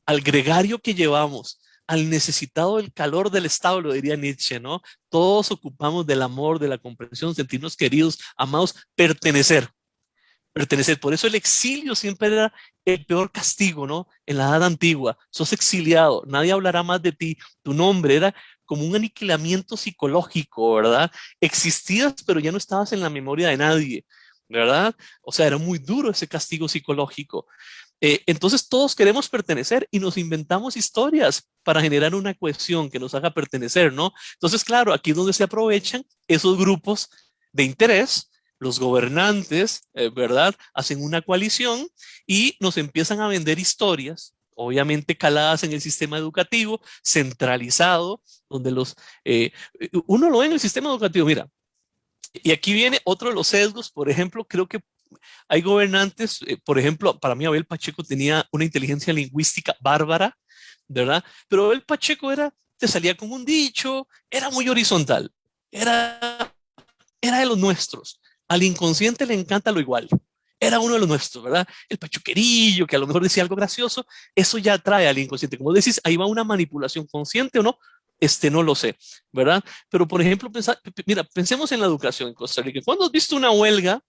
al gregario que llevamos, al necesitado del calor del Estado, lo diría Nietzsche, ¿no? Todos ocupamos del amor, de la comprensión, sentirnos queridos, amados, pertenecer. Pertenecer. Por eso el exilio siempre era el peor castigo, ¿no? En la edad antigua, sos exiliado, nadie hablará más de ti, tu nombre era como un aniquilamiento psicológico, ¿verdad? Existías, pero ya no estabas en la memoria de nadie, ¿verdad? O sea, era muy duro ese castigo psicológico. Entonces todos queremos pertenecer y nos inventamos historias para generar una cohesión que nos haga pertenecer, ¿no? Entonces, claro, aquí es donde se aprovechan esos grupos de interés, los gobernantes, ¿verdad? Hacen una coalición y nos empiezan a vender historias obviamente caladas en el sistema educativo, centralizado, donde uno lo ve en el sistema educativo, mira, y aquí viene otro de los sesgos. Por ejemplo, creo que hay gobernantes, por ejemplo, para mí Abel Pacheco tenía una inteligencia lingüística bárbara, ¿verdad? Pero Abel Pacheco te salía con un dicho, era muy horizontal, era de los nuestros. Al inconsciente le encanta lo igual. Era uno de los nuestros, ¿verdad? El pachuquerillo, que a lo mejor decía algo gracioso, eso ya atrae al inconsciente. Como decís, ahí va una manipulación consciente o no, no lo sé, ¿verdad? Pero, por ejemplo, mira, pensemos en la educación en Costa Rica. ¿Cuándo has visto una huelga,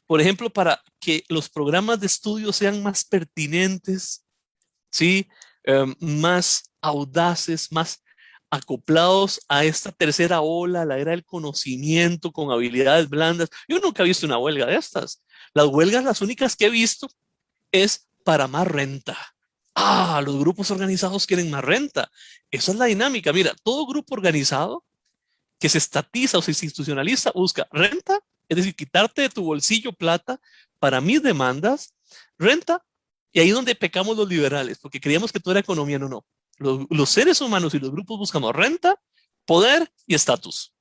por ejemplo, para que los programas de estudio sean más pertinentes, ¿sí? Más audaces, más acoplados a esta tercera ola, la era del conocimiento con habilidades blandas? Yo nunca he visto una huelga de estas. Las huelgas, las únicas que he visto, es para más renta. Los grupos organizados quieren más renta. Esa es la dinámica. Mira, todo grupo organizado que se estatiza o se institucionaliza busca renta, es decir, quitarte de tu bolsillo plata para mis demandas, renta, y ahí es donde pecamos los liberales, porque creíamos que todo era economía. No, no. Los seres humanos y los grupos buscamos renta, poder y estatus.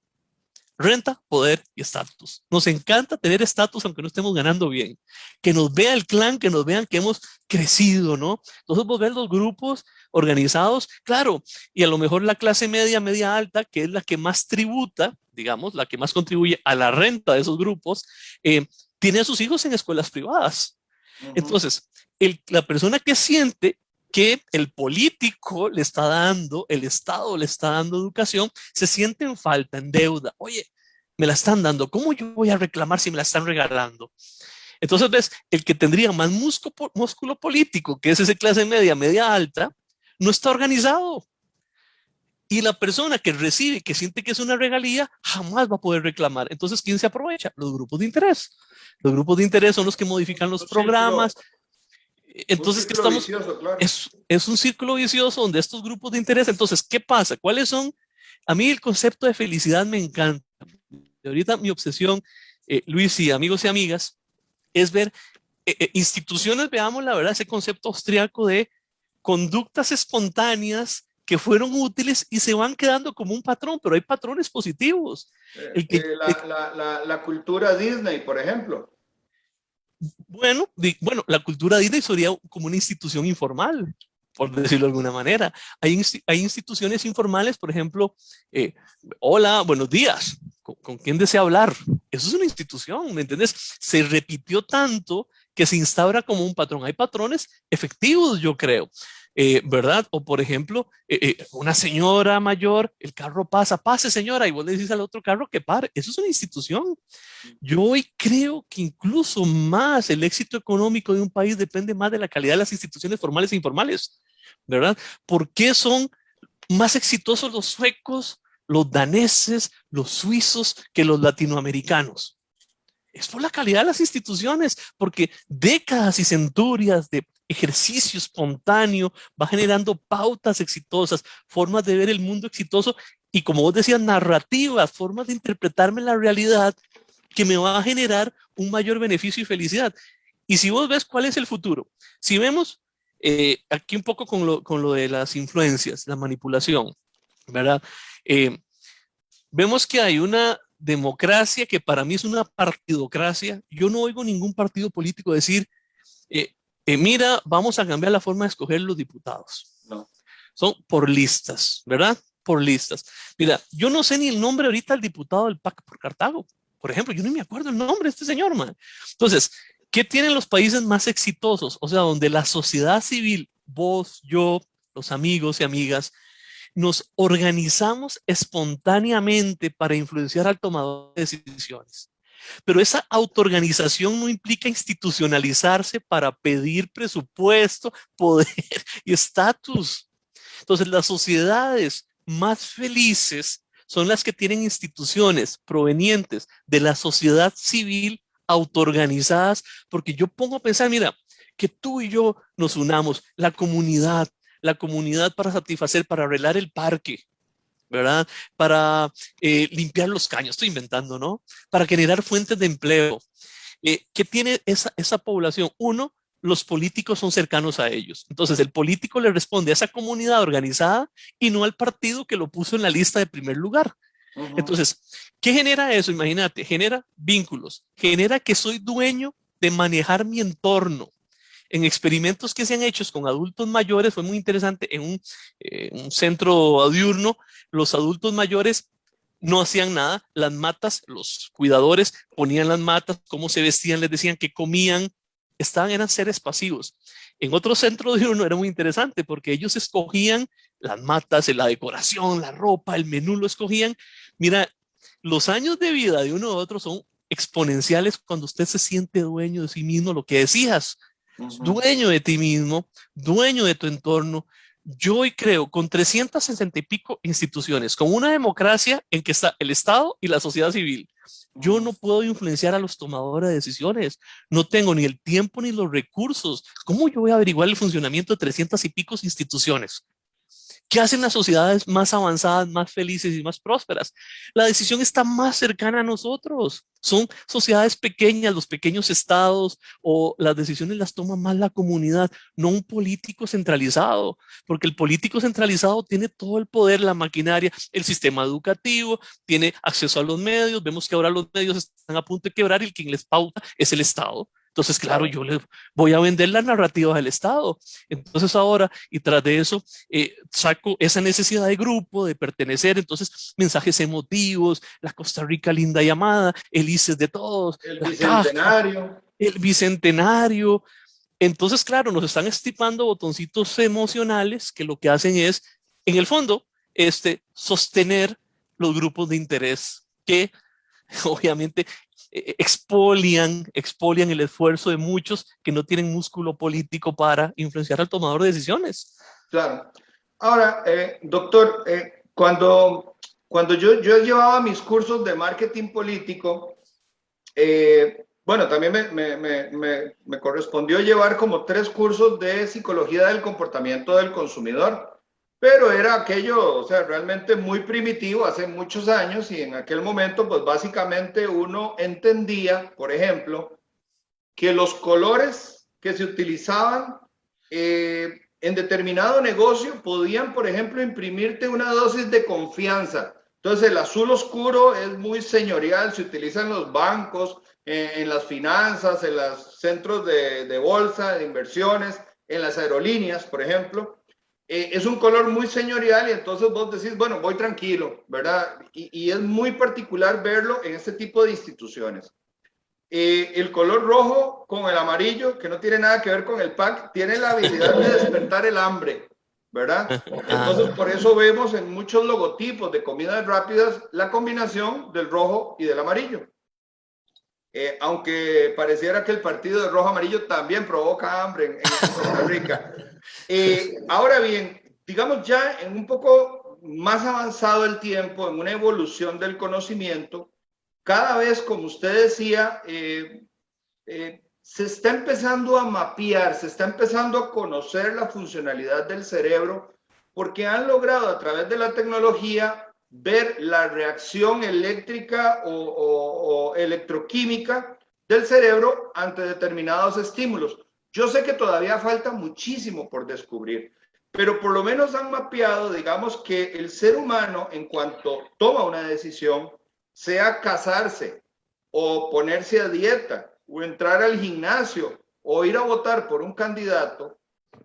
Renta, poder y estatus. Nos encanta tener estatus aunque no estemos ganando bien. Que nos vea el clan, que nos vean que hemos crecido, ¿no? Entonces vos ves los grupos organizados, claro, y a lo mejor la clase media, media alta, que es la que más tributa, digamos, la que más contribuye a la renta de esos grupos, tiene a sus hijos en escuelas privadas. Entonces, la persona que siente que el político le está dando, el Estado le está dando educación, se siente en falta, en deuda. Oye, me la están dando, ¿cómo yo voy a reclamar si me la están regalando? Entonces, ves, el que tendría más músculo político, que es esa clase media, media alta, no está organizado. Y la persona que recibe, que siente que es una regalía, jamás va a poder reclamar. Entonces, ¿quién se aprovecha? Los grupos de interés. Los grupos de interés son los que modifican los programas. Entonces, ¿qué estamos? Vicioso, claro. Es un círculo vicioso donde estos grupos de interés. Entonces, ¿qué pasa? ¿Cuáles son? A mí el concepto de felicidad me encanta. Y ahorita mi obsesión, Luis y amigos y amigas, es ver instituciones, veamos la verdad, ese concepto austriaco de conductas espontáneas que fueron útiles y se van quedando como un patrón, pero hay patrones positivos. La cultura Disney, por ejemplo. Bueno, la cultura Disney sería como una institución informal, por decirlo de alguna manera. Hay instituciones informales, por ejemplo, hola, buenos días, ¿con quién desea hablar? Eso es una institución, ¿me entiendes? Se repitió tanto que se instaura como un patrón. Hay patrones efectivos, yo creo. ¿Verdad? O por ejemplo, una señora mayor, el carro pase señora, y vos le dices al otro carro que pare. Eso es una institución. Yo hoy creo que incluso más el éxito económico de un país depende más de la calidad de las instituciones formales e informales, ¿verdad? ¿Por qué son más exitosos los suecos, los daneses, los suizos que los latinoamericanos? Es por la calidad de las instituciones, porque décadas y centurias de ejercicio espontáneo va generando pautas exitosas, formas de ver el mundo exitoso y, como vos decías, narrativas, formas de interpretarme la realidad que me va a generar un mayor beneficio y felicidad. Y si vos ves cuál es el futuro, si vemos aquí un poco con lo de las influencias, la manipulación, ¿verdad? Vemos que hay una democracia que para mí es una partidocracia. Yo no oigo ningún partido político decir, mira, vamos a cambiar la forma de escoger los diputados. No. Son por listas, ¿verdad? Por listas. Mira, yo no sé ni el nombre ahorita del diputado del PAC por Cartago. Por ejemplo, yo no me acuerdo el nombre de este señor, man. Entonces, ¿qué tienen los países más exitosos? O sea, donde la sociedad civil, vos, yo, los amigos y amigas, nos organizamos espontáneamente para influenciar al tomador de decisiones. Pero esa autoorganización no implica institucionalizarse para pedir presupuesto, poder y estatus. Entonces, las sociedades más felices son las que tienen instituciones provenientes de la sociedad civil autoorganizadas, porque yo pongo a pensar, mira, que tú y yo nos unamos, la comunidad para satisfacer, para arreglar el parque, ¿verdad? Para limpiar los caños, estoy inventando, ¿no? Para generar fuentes de empleo. ¿Qué tiene esa población? Uno, los políticos son cercanos a ellos. Entonces el político le responde a esa comunidad organizada y no al partido que lo puso en la lista de primer lugar. Entonces, ¿qué genera eso? Imagínate, genera vínculos, genera que soy dueño de manejar mi entorno. En experimentos que se han hecho con adultos mayores, fue muy interesante, en un centro diurno, los adultos mayores no hacían nada, las matas, los cuidadores ponían las matas, cómo se vestían, les decían qué comían, eran seres pasivos. En otro centro diurno era muy interesante porque ellos escogían las matas, la decoración, la ropa, el menú lo escogían. Mira, los años de vida de uno u otro son exponenciales cuando usted se siente dueño de sí mismo, lo que decías, dueño de ti mismo, dueño de tu entorno. Yo hoy creo con 360 y pico instituciones, con una democracia en que está el Estado y la sociedad civil. Yo no puedo influenciar a los tomadores de decisiones. No tengo ni el tiempo ni los recursos. ¿Cómo yo voy a averiguar el funcionamiento de 300 y pico instituciones? ¿Qué hacen las sociedades más avanzadas, más felices y más prósperas? La decisión está más cercana a nosotros. Son sociedades pequeñas, los pequeños estados, o las decisiones las toma más la comunidad, no un político centralizado, porque el político centralizado tiene todo el poder, la maquinaria, el sistema educativo, tiene acceso a los medios. Vemos que ahora los medios están a punto de quebrar y quien les pauta es el Estado. Entonces, claro, yo le voy a vender las narrativas del Estado. Entonces ahora, y tras de eso, saco esa necesidad de grupo, de pertenecer, entonces mensajes emotivos, la Costa Rica linda y amada, el ICES de todos, el la bicentenario. caja, el bicentenario. Entonces, claro, nos están estipando botoncitos emocionales que lo que hacen es, en el fondo, sostener los grupos de interés que obviamente expolian el esfuerzo de muchos que no tienen músculo político para influenciar al tomador de decisiones. Claro. Ahora, doctor, cuando yo llevaba mis cursos de marketing político, bueno, también me correspondió llevar como 3 cursos de psicología del comportamiento del consumidor. Pero era aquello, o sea, realmente muy primitivo hace muchos años, y en aquel momento, pues básicamente uno entendía, por ejemplo, que los colores que se utilizaban en determinado negocio podían, por ejemplo, imprimirte una dosis de confianza. Entonces, el azul oscuro es muy señorial, se utiliza en los bancos, en las finanzas, en los centros de bolsa, de inversiones, en las aerolíneas, por ejemplo. Es un color muy señorial y entonces vos decís, bueno, voy tranquilo, ¿verdad? Y es muy particular verlo en este tipo de instituciones. El color rojo con el amarillo, que no tiene nada que ver con el pack, tiene la habilidad de despertar el hambre, ¿verdad? Entonces, por eso vemos en muchos logotipos de comidas rápidas la combinación del rojo y del amarillo. Aunque pareciera que el partido de rojo-amarillo también provoca hambre en Costa Rica. Ahora bien, digamos ya en un poco más avanzado el tiempo, en una evolución del conocimiento, cada vez, como usted decía, se está empezando a mapear, se está empezando a conocer la funcionalidad del cerebro, porque han logrado a través de la tecnología ver la reacción eléctrica o electroquímica del cerebro ante determinados estímulos. Yo sé que todavía falta muchísimo por descubrir, pero por lo menos han mapeado, digamos, que el ser humano, en cuanto toma una decisión, sea casarse o ponerse a dieta o entrar al gimnasio o ir a votar por un candidato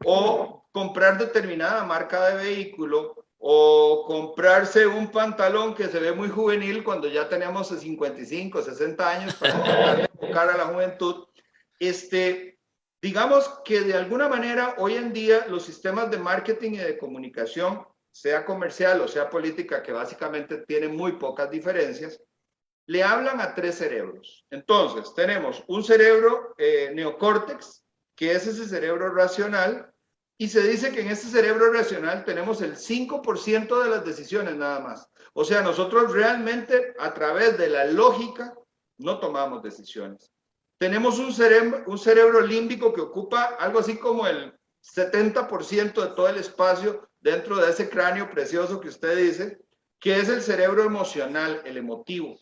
o comprar determinada marca de vehículo o comprarse un pantalón que se ve muy juvenil cuando ya tenemos 55, 60 años para tratar de enfocar a la juventud. Digamos que de alguna manera hoy en día los sistemas de marketing y de comunicación, sea comercial o sea política, que básicamente tienen muy pocas diferencias, le hablan a 3 cerebros. Entonces, tenemos un cerebro neocórtex, que es ese cerebro racional, y se dice que en este cerebro racional tenemos el 5% de las decisiones nada más. O sea, nosotros realmente a través de la lógica no tomamos decisiones. Tenemos un cerebro límbico que ocupa algo así como el 70% de todo el espacio dentro de ese cráneo precioso que usted dice, que es el cerebro emocional, el emotivo,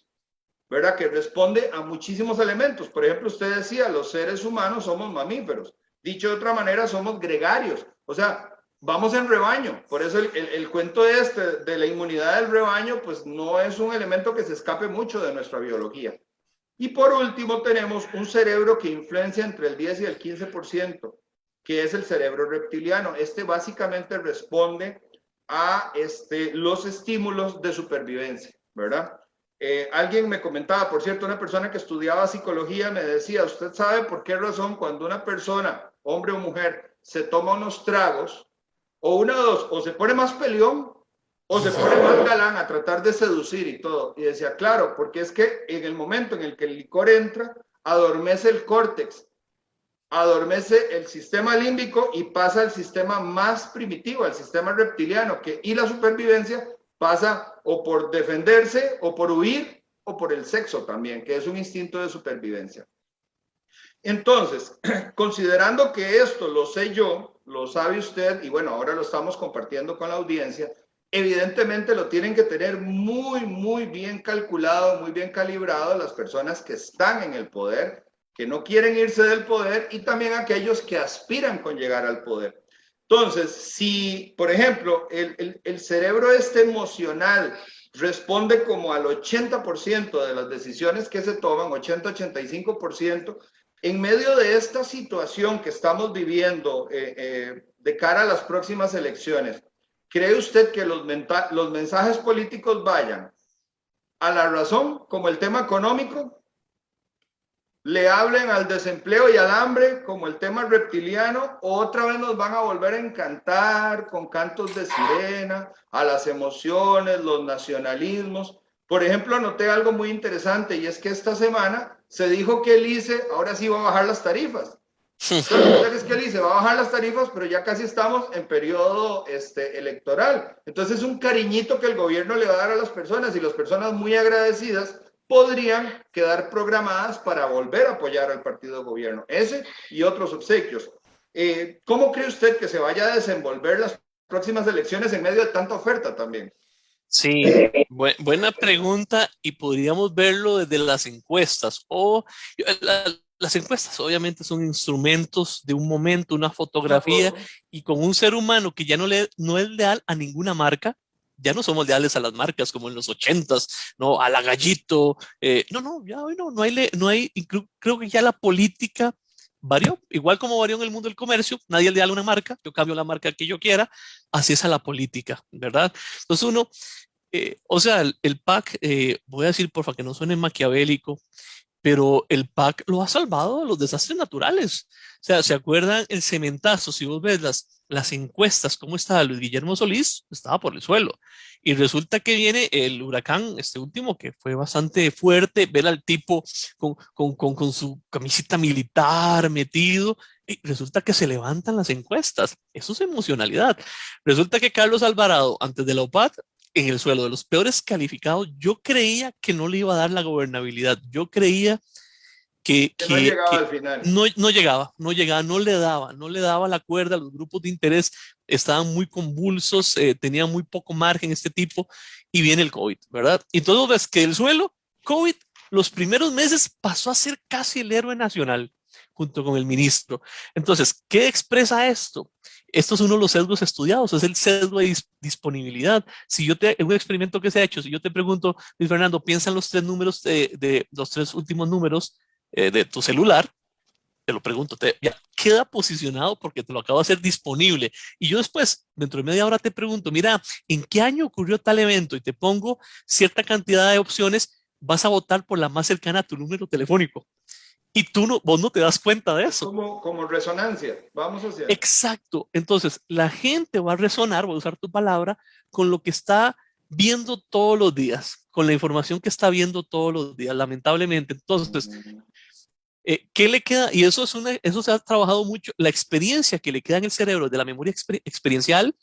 ¿verdad? Que responde a muchísimos elementos. Por ejemplo, usted decía, los seres humanos somos mamíferos. Dicho de otra manera, somos gregarios. O sea, vamos en rebaño. Por eso el cuento de la inmunidad del rebaño, pues no es un elemento que se escape mucho de nuestra biología. Y por último, tenemos un cerebro que influencia entre el 10 y el 15%, que es el cerebro reptiliano. Este básicamente responde a los estímulos de supervivencia, ¿verdad? Alguien me comentaba, por cierto, una persona que estudiaba psicología me decía, ¿usted sabe por qué razón cuando una persona, hombre o mujer, se toma unos tragos, o una de dos, o se pone más peleón, o se pone más galán a tratar de seducir y todo? Y decía, claro, porque es que en el momento en el que el licor entra, adormece el córtex, adormece el sistema límbico y pasa al sistema más primitivo, al sistema reptiliano, y la supervivencia pasa o por defenderse, o por huir, o por el sexo también, que es un instinto de supervivencia. Entonces, considerando que esto lo sé yo, lo sabe usted, y bueno, ahora lo estamos compartiendo con la audiencia, evidentemente lo tienen que tener muy bien calculado, muy bien calibrado las personas que están en el poder, que no quieren irse del poder, y también aquellos que aspiran con llegar al poder. Entonces, si, por ejemplo, el cerebro emocional responde como al 80% de las decisiones que se toman, 80-85%, en medio de esta situación que estamos viviendo de cara a las próximas elecciones, ¿cree usted que los mensajes políticos vayan a la razón, como el tema económico? ¿Le hablen al desempleo y al hambre como el tema reptiliano? ¿O otra vez nos van a volver a encantar con cantos de sirena, a las emociones, los nacionalismos? Por ejemplo, noté algo muy interesante, y es que esta semana se dijo que el ICE ahora sí va a bajar las tarifas. Entonces, es que el ICE va a bajar las tarifas, pero ya casi estamos en periodo electoral. Entonces, es un cariñito que el gobierno le va a dar a las personas, y las personas muy agradecidas podrían quedar programadas para volver a apoyar al partido de gobierno. Ese y otros obsequios. ¿Cómo cree usted que se vaya a desenvolver las próximas elecciones en medio de tanta oferta también? Sí, buena pregunta, y podríamos verlo desde las encuestas. Las encuestas obviamente son instrumentos de un momento, una fotografía, y con un ser humano que ya no es leal a ninguna marca. Ya no somos leales a las marcas como en los 80s, no, a la Gallito. Ya hoy no hay, creo que ya la política varió, igual como varió en el mundo del comercio. Nadie es leal a una marca, yo cambio la marca que yo quiera, así es a la política, ¿verdad? Entonces o sea, el PAC, voy a decir porfa que no suene maquiavélico, pero el PAC lo ha salvado de los desastres naturales. O sea, ¿se acuerdan el cementazo? Si vos ves las encuestas, ¿cómo estaba Luis Guillermo Solís? Estaba por el suelo. Y resulta que viene el huracán, este último, que fue bastante fuerte, ver al tipo con su camiseta militar metido, y resulta que se levantan las encuestas. Eso es emocionalidad. Resulta que Carlos Alvarado, antes de la OPAT, en el suelo de los peores calificados, yo creía que no le iba a dar la gobernabilidad. Yo creía que no llegaba al final. No le daba la cuerda. Los grupos de interés estaban muy convulsos, tenía muy poco margen este tipo, y viene el COVID, ¿verdad? Y entonces ves que el suelo, COVID, los primeros meses pasó a ser casi el héroe nacional junto con el ministro. Entonces, ¿qué expresa esto? Esto es uno de los sesgos estudiados, es el sesgo de disponibilidad. En un experimento que se ha hecho, si yo te pregunto, Luis Fernando, piensa en los tres números de los tres últimos números de tu celular, te lo pregunto, ya queda posicionado porque te lo acabo de hacer disponible. Y yo después, dentro de media hora, te pregunto, mira, ¿en qué año ocurrió tal evento? Y te pongo cierta cantidad de opciones, vas a votar por la más cercana a tu número telefónico. Y vos no te das cuenta de eso. Como resonancia, vamos hacia. Exacto. Entonces, la gente va a resonar, voy a usar tu palabra, con lo que está viendo todos los días, con la información que está viendo todos los días, lamentablemente. Entonces, ¿qué le queda? Y eso se ha trabajado mucho. La experiencia que le queda en el cerebro de la memoria experiencial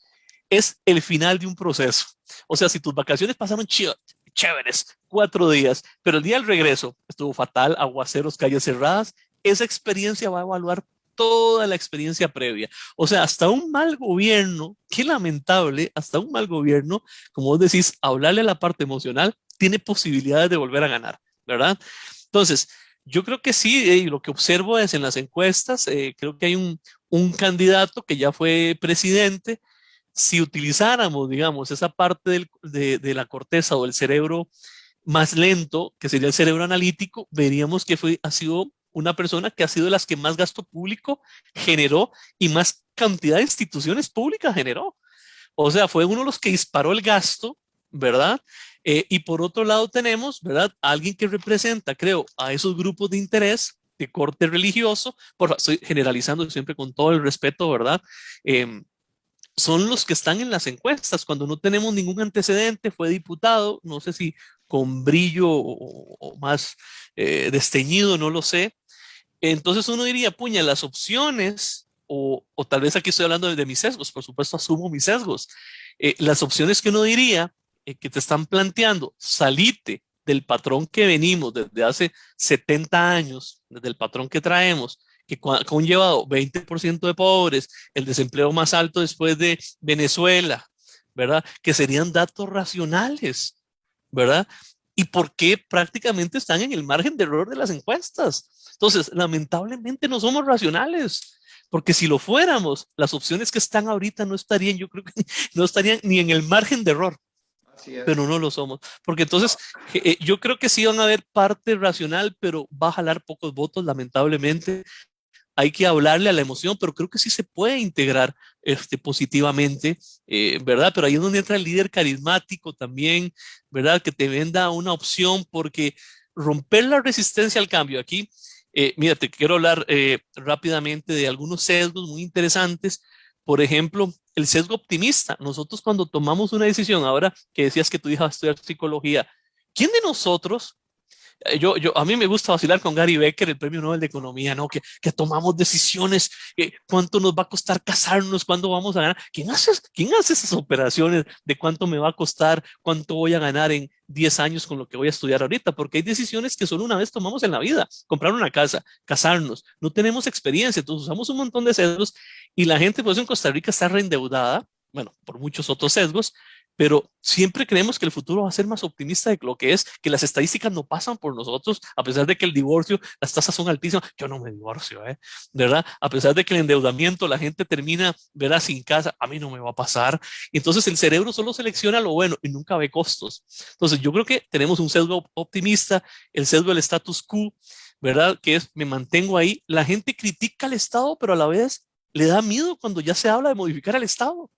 es el final de un proceso. O sea, si tus vacaciones pasaron chéveres, 4 días, pero el día del regreso estuvo fatal, aguaceros, calles cerradas, esa experiencia va a evaluar toda la experiencia previa. O sea, hasta un mal gobierno, qué lamentable, hasta un mal gobierno, como vos decís, hablarle a la parte emocional, tiene posibilidades de volver a ganar, ¿verdad? Entonces, Yo creo que sí, lo que observo es en las encuestas, creo que hay un candidato que ya fue presidente. Si utilizáramos, digamos, esa parte de la corteza o el cerebro más lento, que sería el cerebro analítico, veríamos que ha sido una persona que ha sido de las que más gasto público generó y más cantidad de instituciones públicas generó. O sea, fue uno de los que disparó el gasto, ¿verdad? Y por otro lado tenemos, ¿verdad? Alguien que representa, creo, a esos grupos de interés de corte religioso, estoy generalizando siempre con todo el respeto, ¿verdad? Son los que están en las encuestas, cuando no tenemos ningún antecedente, fue diputado, no sé si con brillo o más desteñido, no lo sé. Entonces uno diría, puña, las opciones, o tal vez aquí estoy hablando de mis sesgos, por supuesto asumo mis sesgos, las opciones que uno diría que te están planteando, salite del patrón que venimos desde hace 70 años, desde el patrón que traemos, que ha conllevado 20% de pobres, el desempleo más alto después de Venezuela, ¿verdad? Que serían datos racionales, ¿verdad? Y por qué prácticamente están en el margen de error de las encuestas. Entonces, lamentablemente no somos racionales, porque si lo fuéramos, las opciones que están ahorita no estarían, yo creo que no estarían ni en el margen de error, Así es. pero no lo somos. Porque entonces, yo creo que sí van a haber parte racional, pero va a jalar pocos votos, lamentablemente. Hay que hablarle a la emoción, pero creo que sí se puede integrar positivamente, ¿verdad? Pero ahí es donde entra el líder carismático también, ¿verdad? Que te venda una opción, porque romper la resistencia al cambio aquí, mira, te quiero hablar rápidamente de algunos sesgos muy interesantes. Por ejemplo, el sesgo optimista. Nosotros cuando tomamos una decisión, ahora que decías que tu hija va a estudiar psicología, ¿quién de nosotros a mí me gusta vacilar con Gary Becker, el premio Nobel de Economía, ¿no? Que tomamos decisiones, cuánto nos va a costar casarnos, cuándo vamos a ganar. ¿Quién hace esas operaciones de cuánto me va a costar, cuánto voy a ganar en 10 años con lo que voy a estudiar ahorita? Porque hay decisiones que solo una vez tomamos en la vida. Comprar una casa, casarnos. No tenemos experiencia, entonces usamos un montón de sesgos y la gente, pues en Costa Rica está reendeudada, bueno, por muchos otros sesgos, pero siempre creemos que el futuro va a ser más optimista de lo que es, que las estadísticas no pasan por nosotros, a pesar de que el divorcio, las tasas son altísimas. Yo no me divorcio, ¿verdad? A pesar de que el endeudamiento, la gente termina, ¿verdad? Sin casa, a mí no me va a pasar. Entonces el cerebro solo selecciona lo bueno y nunca ve costos. Entonces yo creo que tenemos un sesgo optimista, el sesgo del status quo, ¿verdad? Que es, me mantengo ahí. La gente critica al Estado, pero a la vez le da miedo cuando ya se habla de modificar al Estado.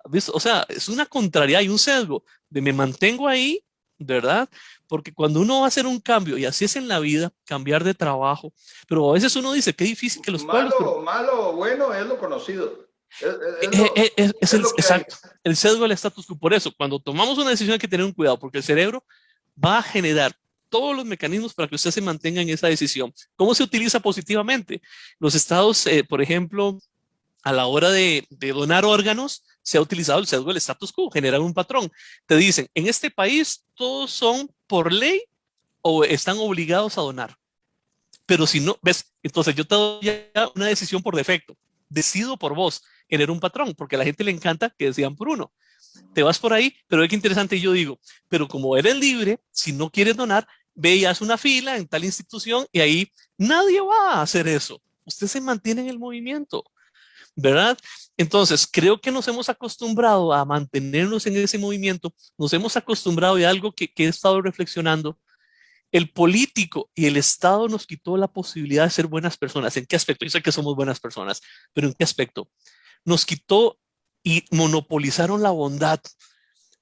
¿Ves? O sea, es una contrariedad y un sesgo de me mantengo ahí, ¿verdad? Porque cuando uno va a hacer un cambio, y así es en la vida, cambiar de trabajo, pero a veces uno dice, qué difícil que los pueblos... Malo, malo, bueno, es lo conocido. Es lo que hay. Exacto, el sesgo del status quo. Por eso, cuando tomamos una decisión hay que tener un cuidado, porque el cerebro va a generar todos los mecanismos para que usted se mantenga en esa decisión. ¿Cómo se utiliza positivamente? Los estados, por ejemplo, a la hora de donar órganos, se ha utilizado el sesgo del status quo, generar un patrón. Te dicen, en este país todos son por ley o están obligados a donar. Pero si no, ves, entonces yo te doy ya una decisión por defecto. Decido por vos, genero un patrón, porque a la gente le encanta que decidan por uno. Te vas por ahí, pero es que interesante, y yo digo, pero como eres libre, si no quieres donar, ve y haz una fila en tal institución y ahí nadie va a hacer eso. Usted se mantiene en el movimiento, ¿verdad? Entonces, creo que nos hemos acostumbrado a mantenernos en ese movimiento, nos hemos acostumbrado a algo que he estado reflexionando. El político y el Estado nos quitó la posibilidad de ser buenas personas. ¿En qué aspecto? Yo sé que somos buenas personas, pero ¿en qué aspecto? Nos quitó y monopolizaron la bondad.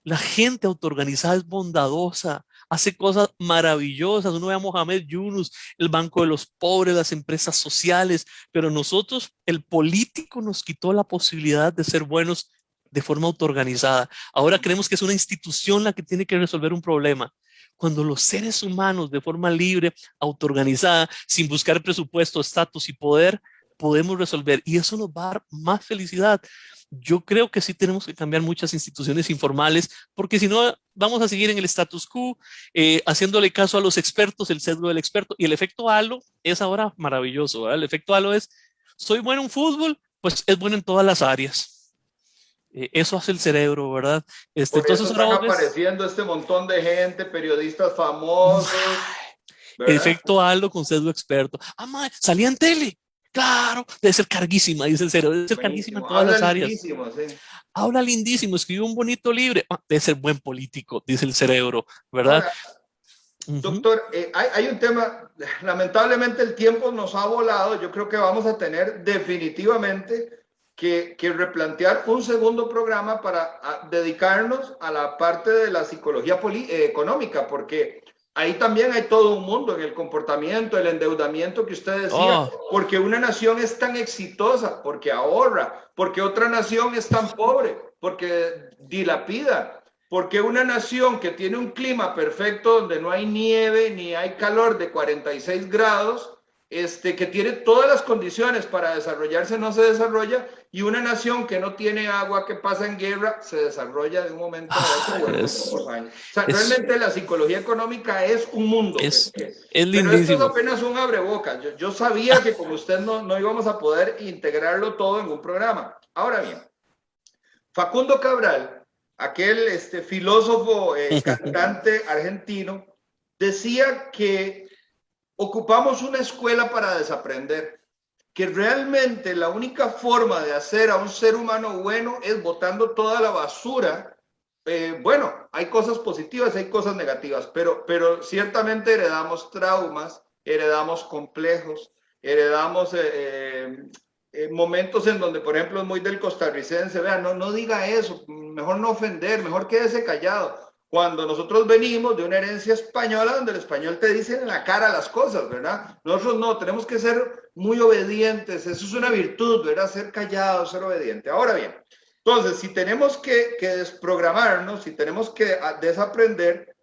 La gente autoorganizada es bondadosa, hace cosas maravillosas. Uno ve a Mohamed Yunus, el Banco de los Pobres, las empresas sociales, pero nosotros, el político nos quitó la posibilidad de ser buenos de forma autoorganizada. Ahora creemos que es una institución la que tiene que resolver un problema. Cuando los seres humanos de forma libre, autoorganizada, sin buscar presupuesto, estatus y poder, podemos resolver. Y eso nos va a dar más felicidad. Yo creo que sí tenemos que cambiar muchas instituciones informales, porque si no vamos a seguir en el status quo, haciéndole caso a los expertos, el sesgo del experto. Y el efecto halo es ahora maravilloso, ¿verdad? El efecto halo es, soy bueno en fútbol, pues es bueno en todas las áreas. Eso hace el cerebro, ¿verdad? Por eso Entonces ahora están vos ves... apareciendo este montón de gente, periodistas famosos. ¿verdad? Efecto Aldo con pseudo experto. Ah, mae, salía en tele. Claro, debe ser carguísima, dice el cerebro, debe ser carguísima en Buenísimo. todas Habla las áreas. lindísimo, sí. Habla lindísimo, escribe un bonito libro. Ah, debe ser buen político, dice el cerebro, ¿verdad? Ahora, Ujú. doctor, hay un tema, lamentablemente el tiempo nos ha volado, yo creo que vamos a tener definitivamente que replantear un segundo programa para dedicarnos a la parte de la psicología económica, porque ahí también hay todo un mundo en el comportamiento, el endeudamiento que usted decía, Oh, porque una nación es tan exitosa, porque ahorra, porque otra nación es tan pobre, porque dilapida. Porque una nación que tiene un clima perfecto, donde no hay nieve ni hay calor de 46 grados, que tiene todas las condiciones para desarrollarse, no se desarrolla, y una nación que no tiene agua, que pasa en guerra, se desarrolla de un momento a otro o en muy es, pocos años. O sea, es, realmente la psicología económica es un mundo. es Pero esto es lindísimo. apenas un abrebocas. Yo sabía que con usted no íbamos a poder integrarlo todo en un programa. Ahora bien, Facundo Cabral, aquel filósofo, cantante argentino, decía que ocupamos una escuela para desaprender, que realmente la única forma de hacer a un ser humano bueno es botando toda la basura. Bueno, hay cosas positivas, hay cosas negativas, pero ciertamente heredamos traumas, heredamos complejos, heredamos momentos en donde, por ejemplo, es muy del costarricense, vea, no diga eso, mejor no ofender, mejor quédese callado. Cuando nosotros venimos de una herencia española donde el español te dice en la cara las cosas, ¿verdad? Nosotros no, tenemos que ser muy obedientes, eso es una virtud, ¿verdad? Ser callado, ser obediente. Ahora bien, entonces, si tenemos que desprogramarnos, si tenemos que desaprender,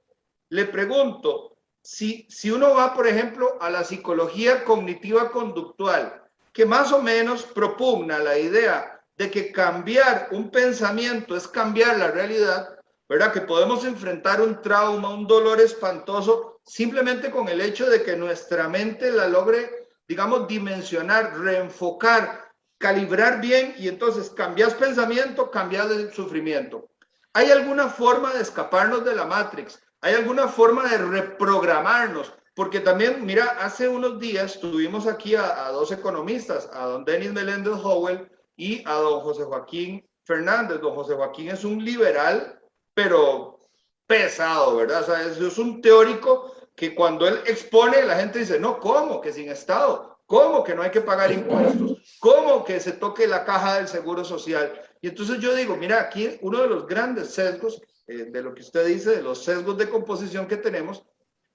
le pregunto, si uno va, por ejemplo, a la psicología cognitiva conductual, que más o menos propugna la idea de que cambiar un pensamiento es cambiar la realidad, ¿verdad? Que podemos enfrentar un trauma, un dolor espantoso, simplemente con el hecho de que nuestra mente la logre, digamos, dimensionar, reenfocar, calibrar bien, y entonces cambias pensamiento, cambias el sufrimiento. ¿Hay alguna forma de escaparnos de la Matrix? ¿Hay alguna forma de reprogramarnos? Porque también, mira, hace unos días tuvimos aquí a dos economistas, a don Denis Meléndez Howell y a don José Joaquín Fernández. Don José Joaquín es un liberal, pero pesado, ¿verdad? O sea, es un teórico que cuando él expone, la gente dice, no, ¿cómo? Que sin Estado. ¿Cómo que no hay que pagar impuestos? ¿Cómo que se toque la caja del Seguro Social? Y entonces yo digo, mira, aquí uno de los grandes sesgos de lo que usted dice, de los sesgos de composición que tenemos,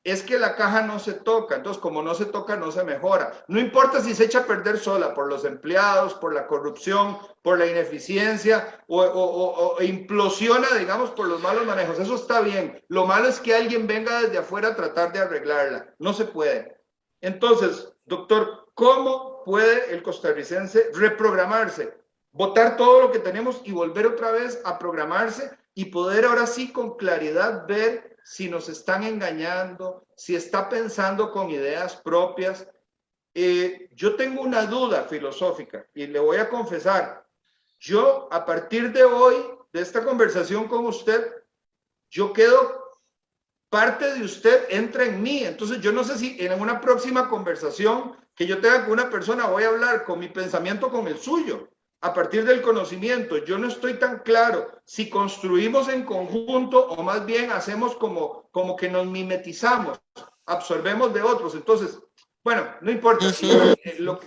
es que la caja no se toca. Entonces, como no se toca, no se mejora. No importa si se echa a perder sola por los empleados, por la corrupción, por la ineficiencia o implosiona, digamos, por los malos manejos. Eso está bien. Lo malo es que alguien venga desde afuera a tratar de arreglarla. No se puede. Entonces, doctor, ¿cómo puede el costarricense reprogramarse? Botar todo lo que tenemos y volver otra vez a programarse y poder ahora sí con claridad ver si nos están engañando, si está pensando con ideas propias. Yo tengo una duda filosófica y le voy a confesar, yo a partir de hoy, de esta conversación con usted, yo quedo, parte de usted entra en mí. Entonces yo no sé si en una próxima conversación que yo tenga con una persona voy a hablar con mi pensamiento con el suyo a partir del conocimiento. Yo no estoy tan claro si construimos en conjunto o más bien hacemos como que nos mimetizamos, absorbemos de otros. Entonces, bueno, no importa.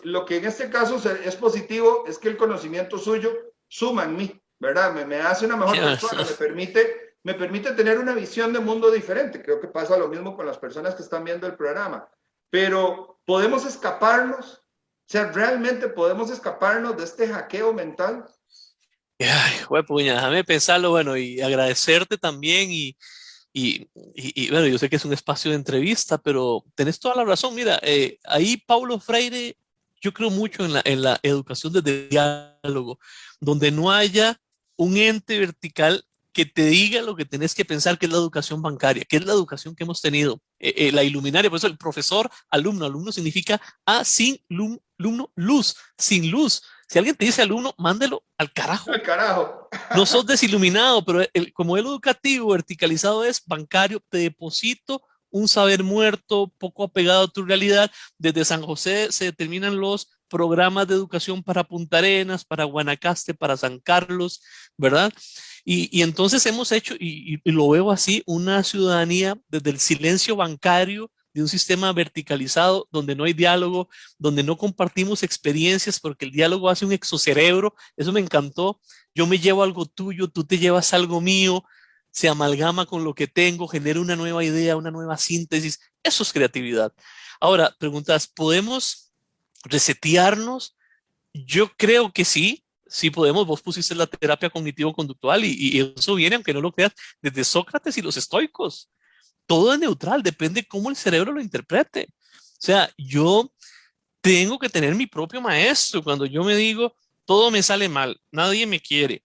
Lo que en este caso es positivo es que el conocimiento suyo suma en mí, ¿verdad? Me hace una mejor persona, me permite tener una visión de mundo diferente. Creo que pasa lo mismo con las personas que están viendo el programa. Pero podemos escaparnos. O sea, ¿realmente podemos escaparnos de este hackeo mental? Ay, puña, déjame pensarlo, bueno, y agradecerte también y bueno, yo sé que es un espacio de entrevista, pero tenés toda la razón. Mira, ahí Paulo Freire, yo creo mucho en la educación desde el diálogo, donde no haya un ente vertical que te diga lo que tenés que pensar, que es la educación bancaria, que es la educación que hemos tenido, la iluminaria. Por eso el profesor, alumno, alumno significa sin lumno, luz, sin luz. Si alguien te dice alumno, mándelo al carajo. Al carajo. No sos desiluminado, pero como el educativo verticalizado es bancario, te deposito un saber muerto, poco apegado a tu realidad. Desde San José se determinan los programas de educación para Punta Arenas, para Guanacaste, para San Carlos, ¿verdad? Y entonces hemos hecho, y lo veo así, una ciudadanía desde el silencio bancario de un sistema verticalizado donde no hay diálogo, donde no compartimos experiencias porque el diálogo hace un exocerebro. Eso me encantó. Yo me llevo algo tuyo, tú te llevas algo mío, se amalgama con lo que tengo, genera una nueva idea, una nueva síntesis. Eso es creatividad. Ahora, preguntas, ¿podemos resetearnos? Yo creo que sí, sí podemos. Vos pusiste la terapia cognitivo-conductual y eso viene, aunque no lo creas, desde Sócrates y los estoicos. Todo es neutral, depende cómo el cerebro lo interprete. O sea, yo tengo que tener mi propio maestro. Cuando yo me digo, todo me sale mal, nadie me quiere,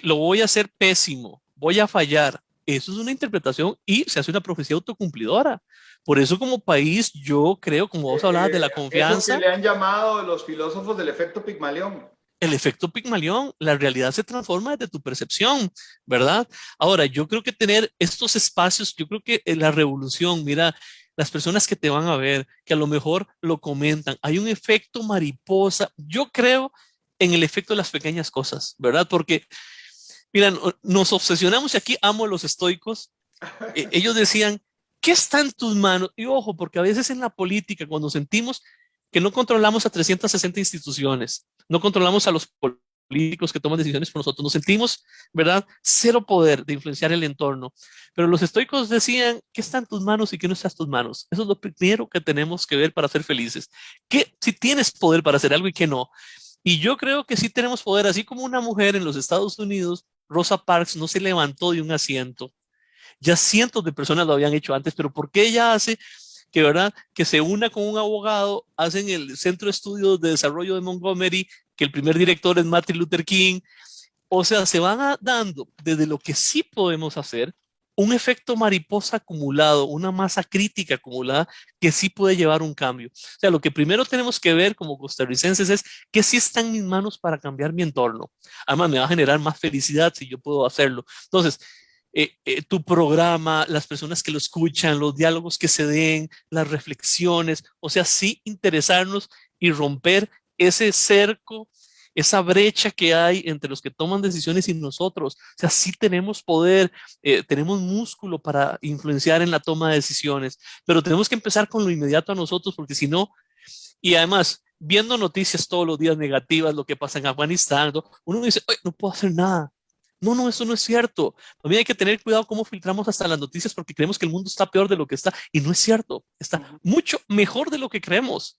lo voy a hacer pésimo, voy a fallar. Eso es una interpretación y se hace una profecía autocumplidora. Por eso como país yo creo, como vos hablabas de la Eso que confianza, le han llamado los filósofos del efecto Pigmalión. el efecto Pigmalión, la realidad se transforma desde tu percepción, ¿verdad? Ahora, yo creo que tener estos espacios, yo creo que la revolución, mira, las personas que te van a ver, que a lo mejor lo comentan, hay un efecto mariposa, yo creo en el efecto de las pequeñas cosas, ¿verdad? Porque, mira, nos obsesionamos y aquí amo a los estoicos, ellos decían, ¿qué está en tus manos? Y ojo, porque a veces en la política, cuando sentimos que no controlamos a 360 instituciones, no controlamos a los políticos que toman decisiones por nosotros, nos sentimos, ¿verdad? Cero poder de influenciar el entorno. Pero los estoicos decían, ¿qué está en tus manos y qué no está en tus manos? Eso es lo primero que tenemos que ver para ser felices. ¿Qué si tienes poder para hacer algo y qué no? Y yo creo que sí tenemos poder, así como una mujer en los Estados Unidos, Rosa Parks, no se levantó de un asiento. Ya cientos de personas lo habían hecho antes, pero ¿por qué ella hace que, verdad, que se una con un abogado, hacen el Centro de Estudios de Desarrollo de Montgomery, que el primer director es Martin Luther King? O sea, se van dando desde lo que sí podemos hacer un efecto mariposa acumulado, una masa crítica acumulada que sí puede llevar un cambio. O sea, lo que primero tenemos que ver como costarricenses es que sí está en mis manos para cambiar mi entorno. Además, me va a generar más felicidad si yo puedo hacerlo. Entonces, tu programa, las personas que lo escuchan, los diálogos que se den, las reflexiones, o sea, sí interesarnos y romper ese cerco, esa brecha que hay entre los que toman decisiones y nosotros. O sea, sí tenemos poder, tenemos músculo para influenciar en la toma de decisiones, pero tenemos que empezar con lo inmediato a nosotros, porque si no, y además, viendo noticias todos los días negativas, lo que pasa en Afganistán, ¿no? Uno dice, "Oye, no puedo hacer nada". No, no, eso no es cierto. También hay que tener cuidado cómo filtramos hasta las noticias porque creemos que el mundo está peor de lo que está y no es cierto. Está mucho mejor de lo que creemos.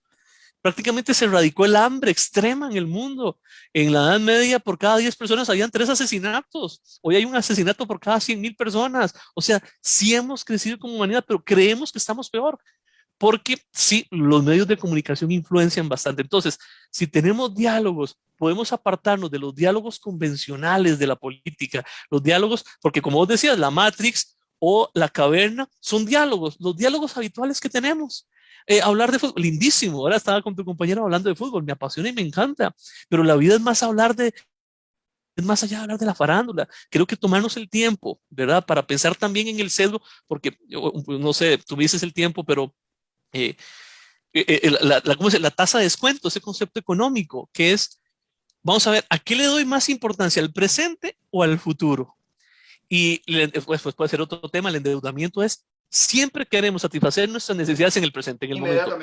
Prácticamente se erradicó el hambre extrema en el mundo. En la Edad Media, por cada 10 personas habían 3 asesinatos. Hoy hay un asesinato por cada 100,000 personas. O sea, sí hemos crecido como humanidad, pero creemos que estamos peor porque sí, los medios de comunicación influencian bastante. Entonces, si tenemos diálogos, podemos apartarnos de los diálogos convencionales de la política, los diálogos, porque como vos decías, la Matrix o la caverna son diálogos, los diálogos habituales que tenemos. Hablar de fútbol, lindísimo. Ahora estaba con tu compañero hablando de fútbol, me apasiona y me encanta, pero la vida es más es más allá de hablar de la farándula. Creo que tomarnos el tiempo, ¿verdad? Para pensar también en el sesgo, porque no sé, tú me dices el tiempo, pero eh, ¿cómo se dice? La tasa de descuento, ese concepto económico, que es, vamos a ver, ¿a qué le doy más importancia, al presente o al futuro? Y pues puede ser otro tema, el endeudamiento es, siempre queremos satisfacer nuestras necesidades en el presente, en el momento,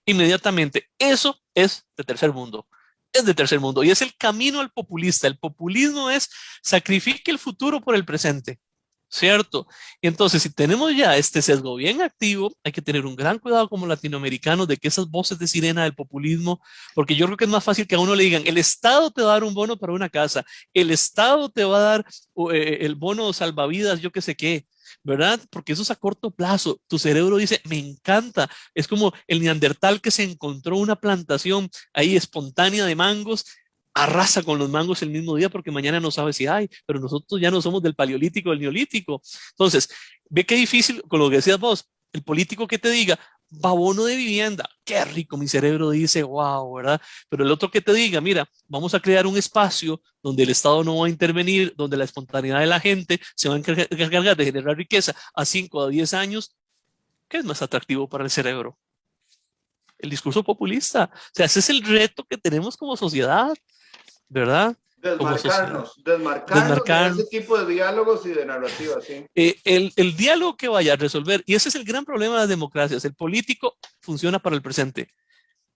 inmediatamente. Eso es de tercer mundo. Es de tercer mundo y es el camino al populista. El populismo es sacrifique el futuro por el presente. ¿Cierto? Y entonces, si tenemos ya este sesgo bien activo, hay que tener un gran cuidado como latinoamericanos de que esas voces de sirena del populismo, porque yo creo que es más fácil que a uno le digan, el Estado te va a dar un bono para una casa, el Estado te va a dar el bono salvavidas, yo qué sé qué, ¿verdad? Porque eso es a corto plazo. Tu cerebro dice, me encanta. Es como el neandertal que se encontró una plantación ahí espontánea de mangos, arrasa con los mangos el mismo día porque mañana no sabe si hay, pero nosotros ya no somos del paleolítico o del neolítico. Entonces, ve qué difícil con lo que decías vos, el político que te diga, va bono de vivienda, qué rico, mi cerebro dice, wow, ¿verdad? Pero el otro que te diga, mira, vamos a crear un espacio donde el Estado no va a intervenir, donde la espontaneidad de la gente se va a encargar de generar riqueza a 5 a 10 años, ¿Qué es más atractivo para el cerebro? El discurso populista. O sea, ese es el reto que tenemos como sociedad, ¿verdad? Como sociedad. Desmarcarnos en Desmarcar ese tipo de diálogos y de narrativas, sí. el diálogo que vaya a resolver. Y ese es el gran problema de las democracias. El político funciona para el presente,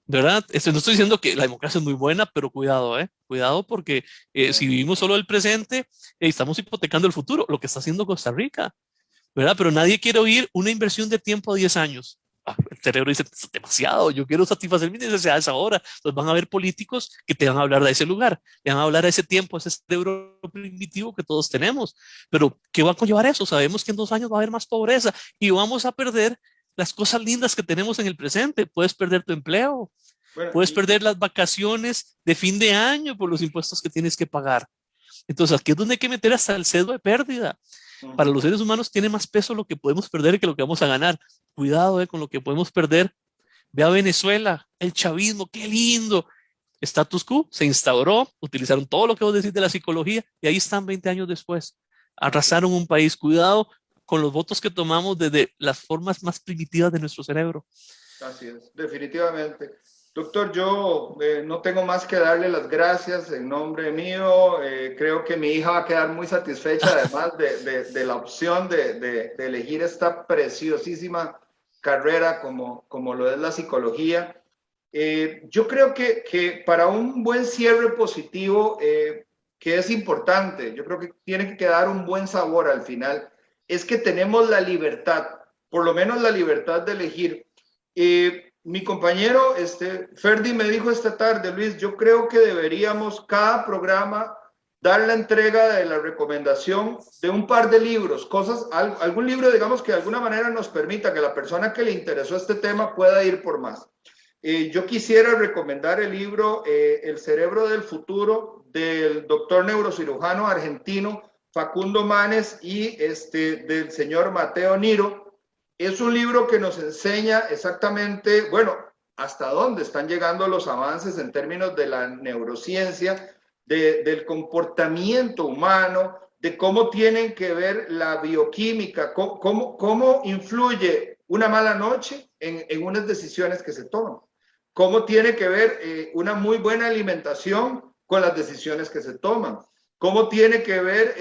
¿verdad? No estoy diciendo que la democracia es muy buena, pero cuidado, ¿eh? Cuidado porque si vivimos solo el presente, estamos hipotecando el futuro, lo que está haciendo Costa Rica, ¿verdad? Pero nadie quiere oír una inversión de tiempo a 10 años. El cerebro dice, es demasiado, yo quiero satisfacer mis necesidades ahora. Entonces van a haber políticos que te van a hablar de ese lugar, te van a hablar de ese tiempo, ese cerebro primitivo que todos tenemos. Pero, ¿qué va a conllevar eso? Sabemos que en 2 años va a haber más pobreza y vamos a perder las cosas lindas que tenemos en el presente. Puedes perder tu empleo, Bueno, puedes perder las vacaciones de fin de año por los impuestos que tienes que pagar. Entonces, aquí es donde hay que meter hasta el cedo de pérdida. Para los seres humanos tiene más peso lo que podemos perder que lo que vamos a ganar. Cuidado con lo que podemos perder. Ve a Venezuela, el chavismo, qué lindo. Status quo se instauró, utilizaron todo lo que vos decís de la psicología y ahí están 20 años después. Arrasaron un país. Cuidado con los votos que tomamos desde las formas más primitivas de nuestro cerebro. Así es, definitivamente. Doctor, yo no tengo más que darle las gracias en nombre mío. Creo que mi hija va a quedar muy satisfecha, además de la opción de elegir esta preciosísima carrera como lo es la psicología. Yo creo que para un buen cierre positivo, que es importante, yo creo que tiene que quedar un buen sabor al final, es que tenemos la libertad, por lo menos la libertad de elegir. Mi compañero Ferdi me dijo esta tarde, Luis, yo creo que deberíamos cada programa dar la entrega de la recomendación de un par de libros, algún libro, digamos, que de alguna manera nos permita que la persona que le interesó este tema pueda ir por más. Yo quisiera recomendar el libro El cerebro del futuro del doctor neurocirujano argentino Facundo Manes y del señor Mateo Niro. Es un libro que nos enseña exactamente, bueno, hasta dónde están llegando los avances en términos de la neurociencia, del comportamiento humano, de cómo tienen que ver la bioquímica, cómo influye una mala noche en unas decisiones que se toman, cómo tiene que ver una muy buena alimentación con las decisiones que se toman, cómo tiene que ver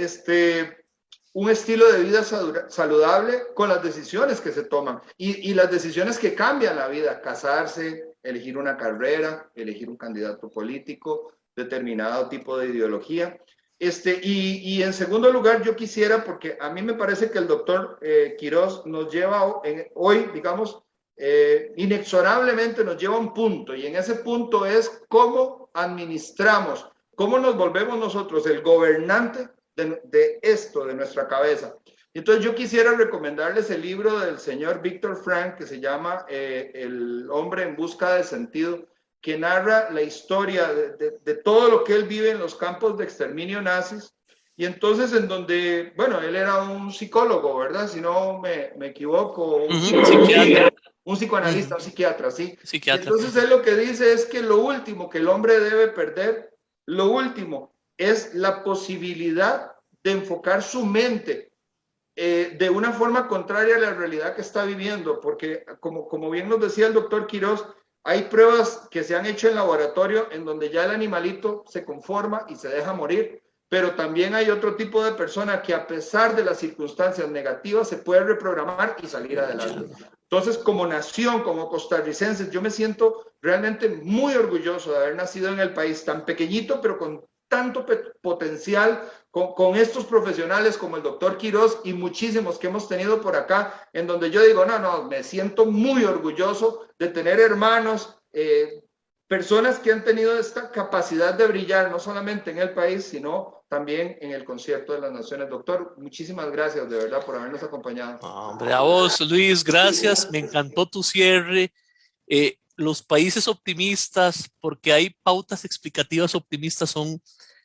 un estilo de vida saludable con las decisiones que se toman y las decisiones que cambian la vida, casarse, elegir una carrera, elegir un candidato político, determinado tipo de ideología. Y en segundo lugar, yo quisiera, porque a mí me parece que el doctor Quirós nos lleva hoy, digamos, inexorablemente nos lleva a un punto, y en ese punto es cómo administramos, cómo nos volvemos nosotros el gobernante de esto, de nuestra cabeza. Entonces yo quisiera recomendarles el libro del señor Víctor Frank que se llama El hombre en busca de sentido, que narra la historia de todo lo que él vive en los campos de exterminio nazis, y entonces en donde, bueno, él era un psicólogo, ¿verdad? Si no me equivoco, un psicoanalista, un psiquiatra, sí. Psiquiatra. Y entonces él lo que dice es que lo último que el hombre debe perder, lo último, es la posibilidad de enfocar su mente de una forma contraria a la realidad que está viviendo, porque como bien nos decía el doctor Quirós, hay pruebas que se han hecho en laboratorio en donde ya el animalito se conforma y se deja morir, pero también hay otro tipo de persona que a pesar de las circunstancias negativas se puede reprogramar y salir adelante. Entonces, como nación, como costarricenses, yo me siento realmente muy orgulloso de haber nacido en el país tan pequeñito, pero con tanto potencial, con estos profesionales como el doctor Quirós y muchísimos que hemos tenido por acá, en donde yo digo, no, me siento muy orgulloso de tener hermanos, personas que han tenido esta capacidad de brillar, no solamente en el país, sino también en el concierto de las naciones. Doctor, muchísimas gracias de verdad por habernos acompañado. Hombre, a vos, Luis, gracias. Me encantó tu cierre. Los países optimistas, porque hay pautas explicativas optimistas, son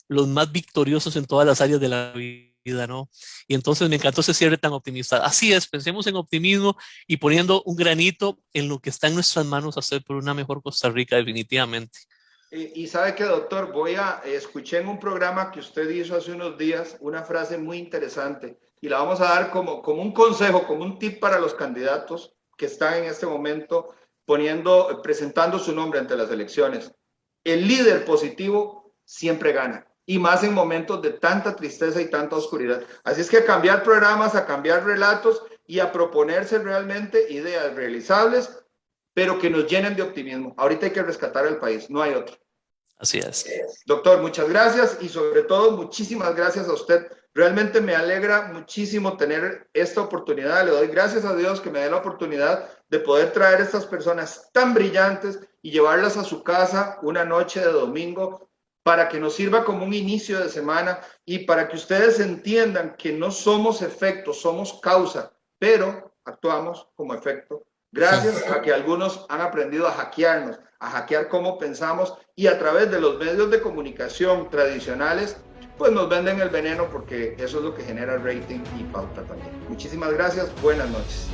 los más victoriosos en todas las áreas de la vida, ¿no? Y entonces me encantó ese cierre tan optimista. Así es, pensemos en optimismo y poniendo un granito en lo que está en nuestras manos hacer por una mejor Costa Rica, definitivamente. Y sabe que, doctor, escuché en un programa que usted hizo hace unos días una frase muy interesante y la vamos a dar como un consejo, como un tip para los candidatos, que están en este momento presentando su nombre ante las elecciones. El líder positivo siempre gana, y más en momentos de tanta tristeza y tanta oscuridad. Así es que a cambiar programas, a cambiar relatos y a proponerse realmente ideas realizables, pero que nos llenen de optimismo. Ahorita hay que rescatar al país, no hay otro. Así es. Doctor, muchas gracias y sobre todo muchísimas gracias a usted. Realmente me alegra muchísimo tener esta oportunidad. Le doy gracias a Dios que me dé la oportunidad de poder traer a estas personas tan brillantes y llevarlas a su casa una noche de domingo para que nos sirva como un inicio de semana y para que ustedes entiendan que no somos efecto, somos causa, pero actuamos como efecto. Gracias a que algunos han aprendido a hackearnos, a hackear cómo pensamos, y a través de los medios de comunicación tradicionales, pues nos venden el veneno, porque eso es lo que genera rating y pauta también. Muchísimas gracias, buenas noches.